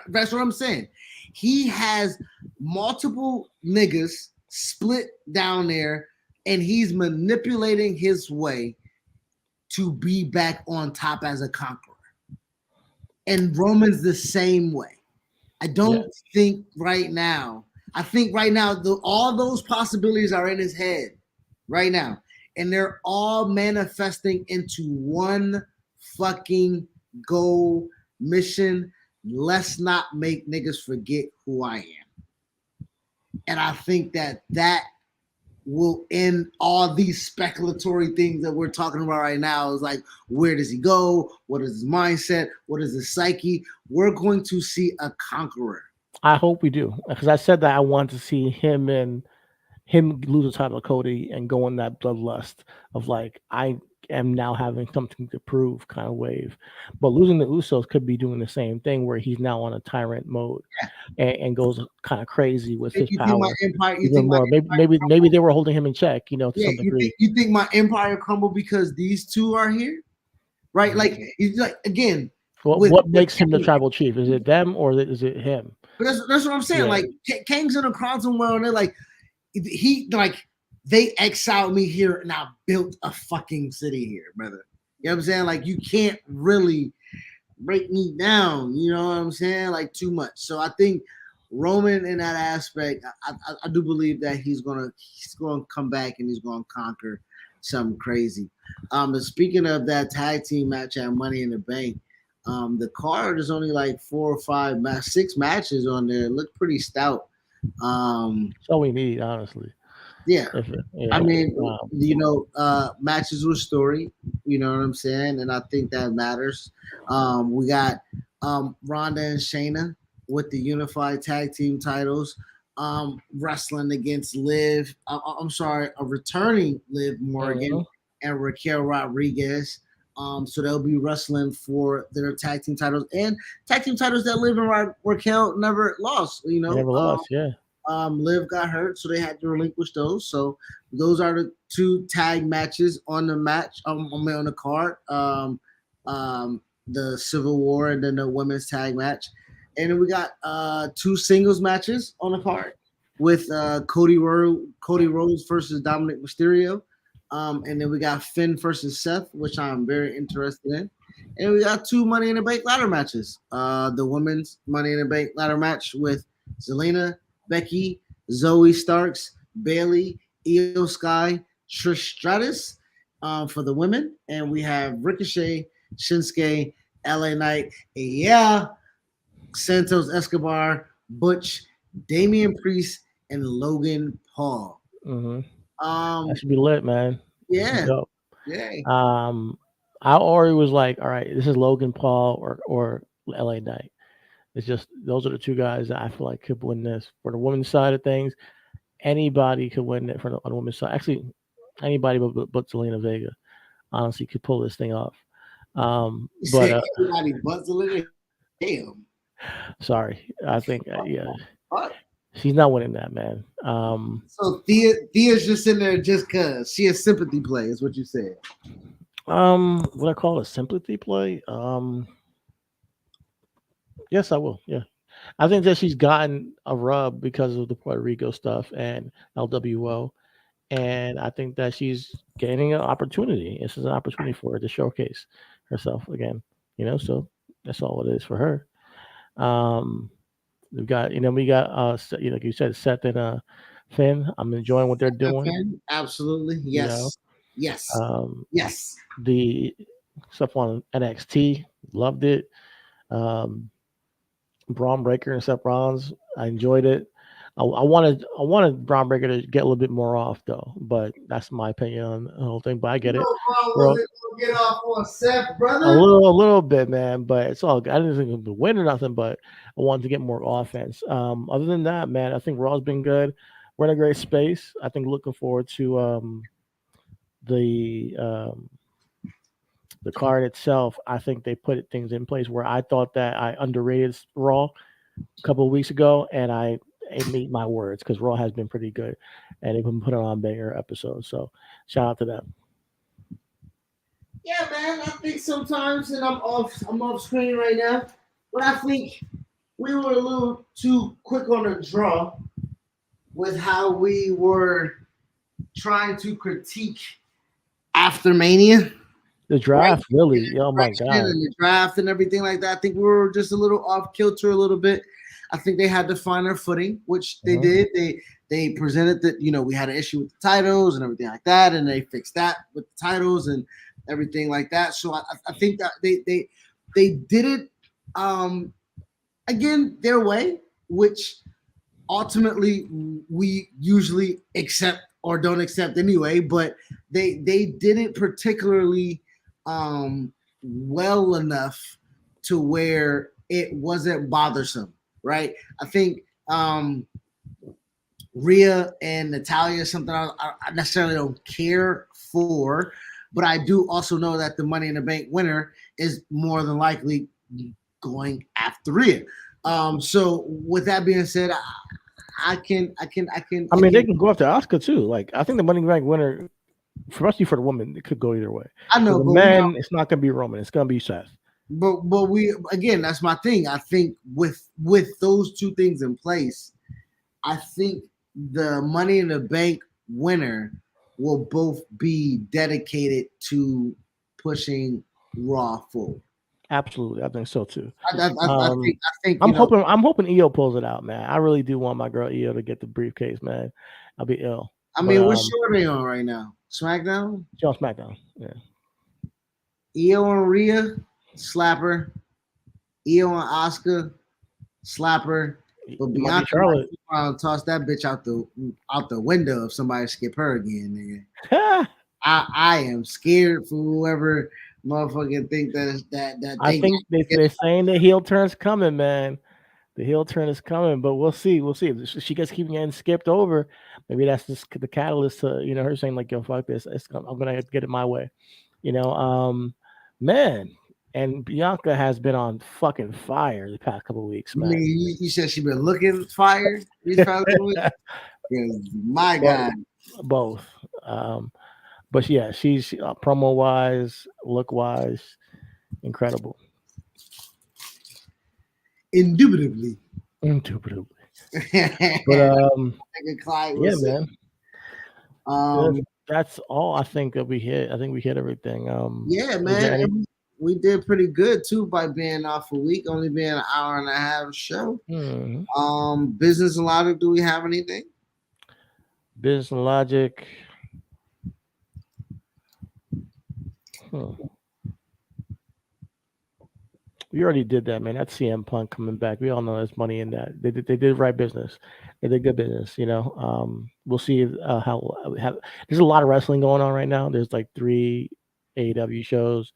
A: that's what I'm saying. He has multiple niggas split down there, and he's manipulating his way to be back on top as a conqueror. And Roman's the same way. I
B: yeah.
A: don't think right now. I think right now all those possibilities are in his head right now, and they're all manifesting into one fucking goal mission. Let's not make niggas forget who I am, and I think that will end all these speculatory things that we're talking about right now. Is like, where does he go? What is his mindset? What is his psyche? We're going to see a conqueror.
B: I hope we do because I said that I want to see him lose the title to Cody and go on that bloodlust of like I am now having something to prove kind of wave. But losing the Usos could be doing the same thing where he's now on a tyrant mode and goes kind of crazy with his
A: You think my
B: power
A: empire? You
B: even
A: think my
B: more. Maybe they were holding him in check, you know, to
A: Yeah,
B: some degree.
A: you think my empire crumbled because these two are here, right? Like it's like again
B: What
A: with
B: makes him the tribal chief? Is it them or is it him?
A: but that's what I'm saying.
B: Yeah.
A: Like Kang's in the quantum world, and they're like he like they exiled me here and I built a fucking city here, brother. You know what I'm saying? Like you can't really break me down. You know what I'm saying? Like too much. So I think Roman in that aspect, I do believe that he's gonna come back and he's gonna conquer something crazy. And speaking of that tag team match at Money in the Bank, the card is only like 6 matches on there. It looked pretty stout.
B: That's all we need, honestly.
A: Yeah, I
B: Yeah.
A: mean, matches with story. You know what I'm saying, and I think that matters. We got Ronda and Shayna with the unified tag team titles, wrestling against I'm sorry, a returning Liv Morgan
B: Mhm.
A: and Raquel Rodriguez. So they'll be wrestling for their tag team titles and tag team titles that Liv and Raquel never lost.
B: They never lost. Yeah.
A: Liv got hurt, so they had to relinquish those. So those are the two tag matches on the on the card. The Civil War and then the women's tag match, and then we got two singles matches on the card with Cody Rhodes versus Dominic Mysterio. And then we got Finn versus Seth, which I'm very interested in. And we got two Money in the Bank ladder matches. The women's Money in the Bank ladder match with Zelina, Becky, Zoe Starks, Bailey, Io Sky, Trish Stratus for the women. And we have Ricochet, Shinsuke, LA Knight, Santos Escobar, Butch, Damian Priest, and Logan Paul.
B: That should be lit, man.
A: Yeah. Yeah.
B: I already was like, all right, this is Logan Paul or LA Knight. It's just those are the two guys that I feel like could win this. For the women's side of things, anybody could win it on the women's side. Actually, anybody but Zelina Vega, honestly, could pull this thing off. But
A: everybody but Zelina. Damn.
B: Sorry, I think she's not winning that, man.
A: So Thea's just in there just cause she has sympathy play, is what you said.
B: What I call a sympathy play? Yes, I will. Yeah. I think that she's gotten a rub because of the Puerto Rico stuff and LWO. And I think that she's gaining an opportunity. This is an opportunity for her to showcase herself again. So that's all it is for her. We got like you said, Seth and Finn. I'm enjoying what they're doing.
A: Finn, absolutely. Yes. Yes. Yes.
B: The stuff on NXT, loved it. Braun Breaker and Seth Rollins, I enjoyed it. I wanted Braun Breaker to get a little bit more off though, but that's my opinion on the whole thing. But I get it.
A: Get off on Seth, brother.
B: A little bit, man. But it's all good. I didn't think it would win or nothing, but I wanted to get more offense. Other than that, man, I think Raw's been good. We're in a great space. I think looking forward to the card itself. I think they put things in place where I thought that I underrated Raw a couple of weeks ago, and I made my words because Raw has been pretty good, and they've been putting on banger episodes. So shout out to them.
A: Yeah, man. I think sometimes, and I'm off screen right now, but I think we were a little too quick on the draw with how we were trying to critique after Mania.
B: The draft, right? Really? Oh my god!
A: And the draft and everything like that. I think we were just a little off kilter a little bit. I think they had to find their footing, which they did. They presented that we had an issue with the titles and everything like that, and they fixed that with the titles and everything like that. So I think that they did it again their way, which ultimately we usually accept or don't accept anyway. But they did it particularly well enough to where it wasn't bothersome, right? I think Rhea and Natalya is something I necessarily don't care for, but I do also know that the Money in the Bank winner is more than likely going after Rhea. So with that being said, I can.
B: I mean, they can go after Asuka too. Like I think the Money in the Bank winner, especially for the woman, it could go either way.
A: I know,
B: for the men, it's not going to be Roman. It's going to be Seth.
A: But we again, that's my thing. I think with those two things in place, I think the Money in the Bank winner will both be dedicated to pushing Raw forward.
B: Absolutely, I think so too.
A: I think
B: I'm hoping Io pulls it out, man. I really do want my girl Io to get the briefcase, man. I'll be ill.
A: I mean, what show are they on right now? SmackDown?
B: She's on SmackDown, yeah.
A: Io and Rhea, slapper. Io and Asuka, slapper. But Bianca
B: Charlotte
A: toss that bitch out the window if somebody skip her again, nigga. I am scared for whoever motherfucking think that.
B: I think they're saying the heel turn's coming, man. The heel turn is coming, but we'll see. We'll see. If she gets keeping getting skipped over, maybe that's just the catalyst to her saying like, "Yo, fuck this. I'm gonna get it my way," man. And Bianca has been on fucking fire the past couple of weeks,
A: I
B: man.
A: mean, you said she been looking fired these past weeks. Because my
B: Well,
A: God,
B: both. But yeah, she's promo wise, look wise, incredible.
A: indubitably.
B: Indubitably. But
A: Like Clyde
B: yeah,
A: was saying.
B: man. That's,
A: Um,
B: that's all I think that we hit. I think we hit everything.
A: yeah,
B: Is there
A: man.
B: any?
A: And we did pretty good too by being off a week, only being an hour and a half show.
B: Hmm,
A: Business and logic, do we have anything?
B: business and logic. Hmm. We already did that, man. That's CM Punk coming back. We all know there's money in that. They did right business. They did good business. We'll see how there's a lot of wrestling going on right now. There's like three AEW shows,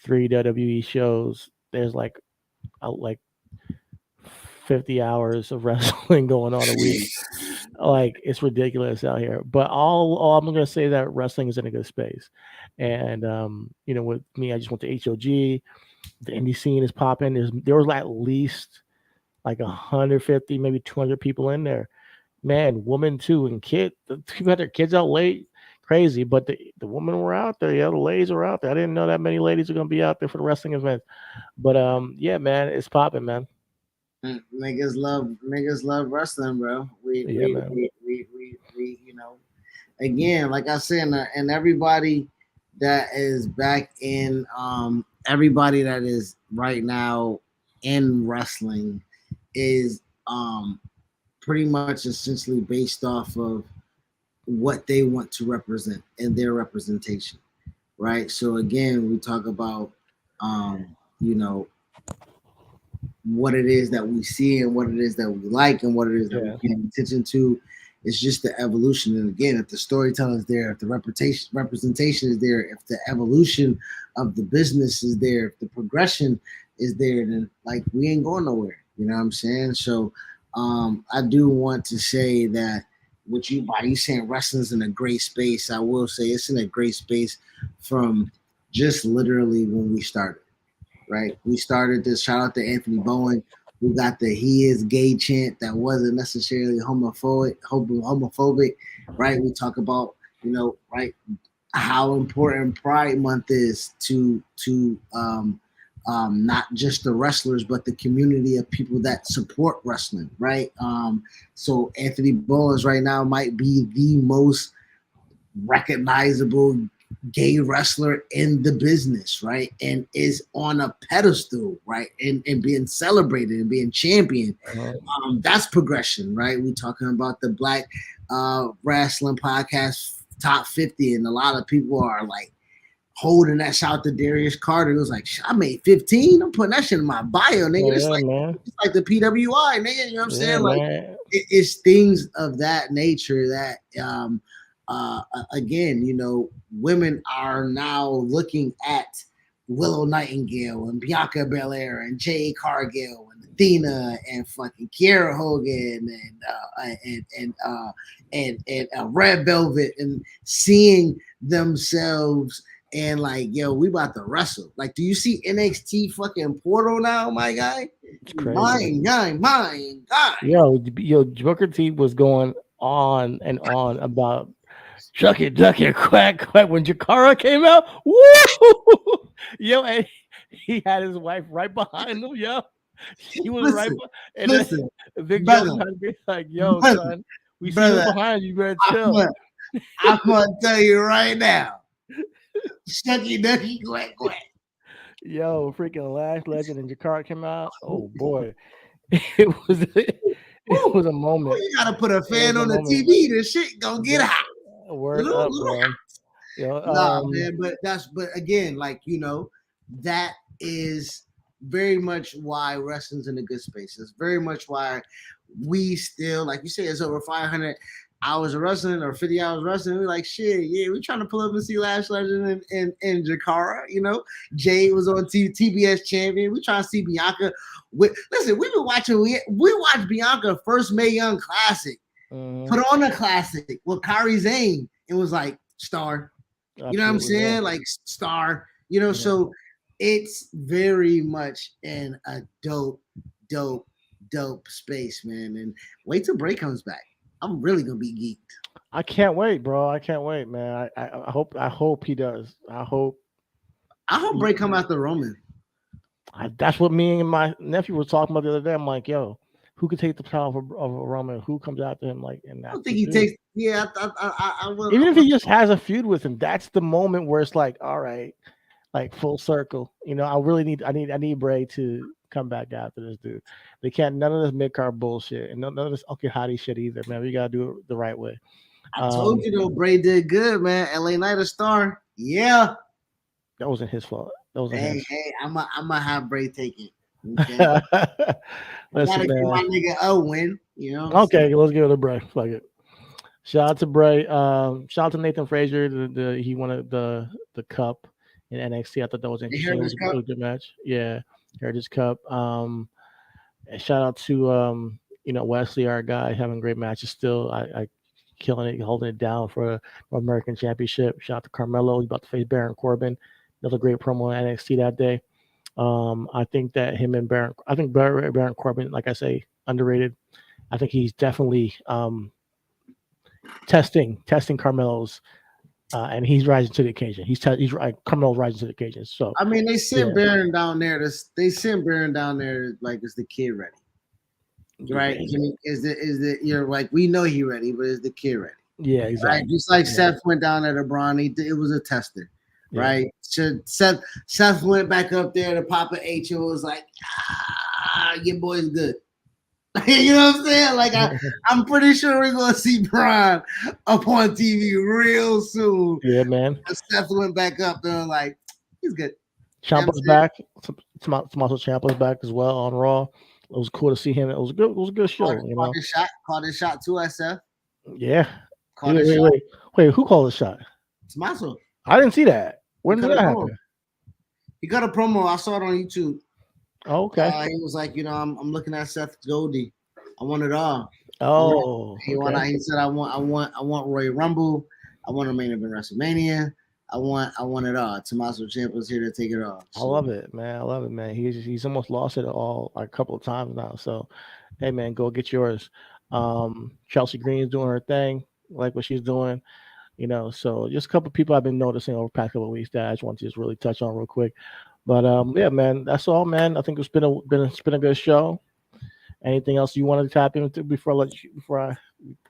B: three WWE shows. There's like 50 hours of wrestling going on a week. Like it's ridiculous out here. But all I'm gonna say that wrestling is in a good space. And with me, I just went to HOG. The indie scene is popping. There was at least like 150, maybe 200 people in there. Man, woman too, and kid. The people had their kids out late, crazy. But the women were out there. Yeah, the ladies were out there. I didn't know that many ladies were gonna be out there for the wrestling event. But yeah, man, it's popping, man.
A: Niggas love wrestling, bro. We
B: Yeah,
A: we
B: man.
A: we we we, we you know again, like I said, and everybody that is back in everybody that is right now in wrestling is pretty much essentially based off of what they want to represent and their representation, right? So again, we talk about you know what it is that we see and what it is that we like and what it is that we
B: Yeah.
A: pay attention to. It's just the evolution. And again, if the storytelling is there, if the representation is there, if the evolution of the business is there, if the progression is there, then like we ain't going nowhere. You know what I'm saying? So I do want to say that what you by you saying wrestling's in a great space, I will say it's in a great space from just literally when we started, right? We started this. Shout out to Anthony Bowen. We got the "He is gay" chant that wasn't necessarily homophobic, right? We talk about right, how important Pride Month is to not just the wrestlers but the community of people that support wrestling, right? So Anthony Bowens right now might be the most recognizable gay wrestler in the business, right? And is on a pedestal, right? And being celebrated and being championed.
B: Uh-huh.
A: That's progression, right? We talking about the Black Wrestling Podcast Top 50, and a lot of people are like holding that shout to Darius Carter. It was like, I made 15. I'm putting that shit in my bio, nigga.
B: Oh, yeah, man.
A: It's like the PWI, nigga. You know what I'm
B: Yeah,
A: saying? Like
B: man.
A: it's things of that nature that again, women are now looking at Willow Nightingale and Bianca Belair and Jade Cargill and Athena and fucking Kiera Hogan and Red Velvet, and seeing themselves and like, yo, we about to wrestle. Like, do you see NXT fucking Portal now, my guy?
B: It's crazy.
A: My God.
B: Yo, Booker T was going on and on about Chuck it, duck it, quack, quack. When Jakara came out, woo! Yo, and he had his wife right behind him, yo. She was right
A: Listen,
B: and
A: listen,
B: then Big Joe
A: brother,
B: was trying to be like, yo,
A: brother,
B: son, we see you
A: brother.
B: behind you, better
A: I'm
B: chill.
A: gonna tell you right now. Shucky ducky quack quack.
B: Yo, freaking Lash Legend and Jakara came out. Oh boy. It was a moment.
A: You gotta put a fan
B: was a
A: on the
B: moment.
A: TV. This shit gonna get
B: Yeah.
A: hot.
B: Word up, bro. Yo,
A: Nah, man, but again, like, that is very much why wrestling's in a good space. It's very much why we still, like you say, it's over 500 hours of wrestling or 50 hours of wrestling. We're like, shit, yeah, we're trying to pull up and see Lash Legend and Jakara. Jade was on TBS champion. We trying to see Bianca. Listen, we've been watching. We watched Bianca first Mae Young Classic. Put on a classic with Kairi Zane. It was like star. You know what I'm saying?
B: Yeah.
A: Like star.
B: Yeah.
A: So it's very much in a dope space, man. And wait till Bray comes back. I'm really gonna be geeked.
B: I can't wait, bro. I can't wait, man. I hope he does.
A: I hope Bray come after Roman.
B: That's what me and my nephew were talking about the other day. I'm like, yo, who could take the title of Roman? Who comes after him? Like, and
A: I
B: that's
A: don't think
B: the
A: he
B: dude.
A: takes. Yeah, I will.
B: Even if he just has a feud with him, that's the moment where it's like, all right, like full circle. You know, I need Bray to come back after this dude. They can't none of this mid card bullshit and none of this okay hottie shit either, man. We gotta do it the right way.
A: I told you though, Bray did good, man. LA Knight a star. Yeah.
B: That wasn't his fault. That wasn't his.
A: Hey, I'm gonna have Bray take it. Okay. I
B: Listen,
A: gotta give
B: man.
A: my nigga a win. You know.
B: Okay, let's give it a Bray. Fuck it. Shout out to Bray. Shout out to Nathan Frazier. He won the cup in NXT. I thought that was interesting. It was a good match. Yeah, Heritage Cup. And shout out to Wesley, our guy, having great matches still. I killing it, holding it down for North American Championship. Shout out to Carmelo. He's about to face Baron Corbin. Another great promo in NXT that day. I think that him and Baron Corbin, like I say, underrated. I think he's definitely testing Carmelo's, and he's rising to the occasion. Carmelo's rising to the occasion. So
A: I mean, they sent Baron down there. They sent Baron down there like, is the kid ready? Right?
B: Yeah.
A: Is the you're like, we know he ready, but is the kid ready?
B: Yeah, exactly.
A: Right? Just like Seth went down there to Braun, it was a tester.
B: Yeah.
A: Right? So Seth went back up there to Papa H and was like, your boy's good. You know what I'm saying? Like I'm pretty sure we're gonna see Braun up on TV real soon.
B: Yeah, man.
A: Seth went back up there like, he's good.
B: Ciampa's back. Tommaso Ciampa's back as well on Raw. It was cool to see him. It was good. It was a good show.
A: Caught his shot too, SF.
B: Yeah. Wait. Who called the shot?
A: Tommaso.
B: I didn't see that. When did that happen?
A: He got a promo. I saw it on YouTube.
B: Oh, okay.
A: He was like, I'm looking at Seth Goldie. I want it all.
B: Oh,
A: he said, I want Royal Rumble. I want a main event WrestleMania. I want it all. Tommaso Ciampa's here to take it all.
B: So. I love it, man. He's almost lost it all like a couple of times now. So, hey, man, go get yours. Chelsea Green's doing her thing, like what she's doing. So just a couple of people I've been noticing over the past couple of weeks that I just want to just really touch on real quick. But yeah, man, that's all, man. I think it's been a good show. Anything else you wanted to tap into before I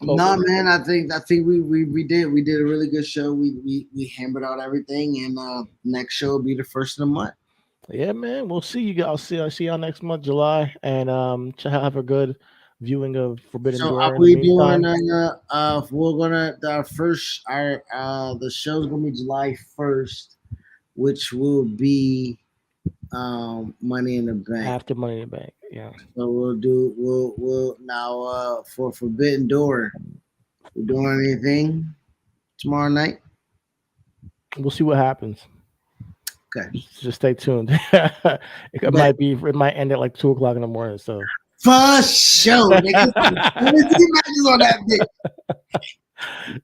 A: No, man. I think we did a really good show. We hammered out everything, and next show will be the first of the month.
B: Yeah, man. We'll see you guys. I'll see y'all next month, July, and have a good viewing of Forbidden Door.
A: So are we doing we're gonna the show's gonna be July 1st, which will be Money in the Bank.
B: After Money in the Bank, yeah.
A: So we'll now for Forbidden Door, we're doing anything tomorrow night?
B: We'll see what happens.
A: Okay.
B: Just stay tuned. It might end at like 2:00 in the morning. So
A: for sure. Matches on that bit.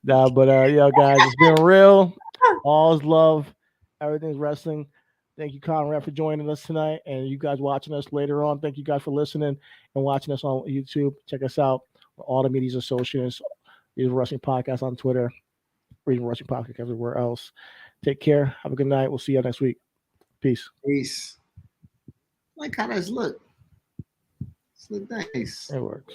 B: Nah, but guys, it's been real. All's love. Everything's wrestling. Thank you, Conrad, for joining us tonight, and you guys watching us later on. Thank you guys for listening and watching us on YouTube. Check us out. All the Media Associates, Reason Wrestling Podcast on Twitter, Reason Wrestling Podcast everywhere else. Take care. Have a good night. We'll see you next week. Peace.
A: Like how does look? It's look nice.
B: It works.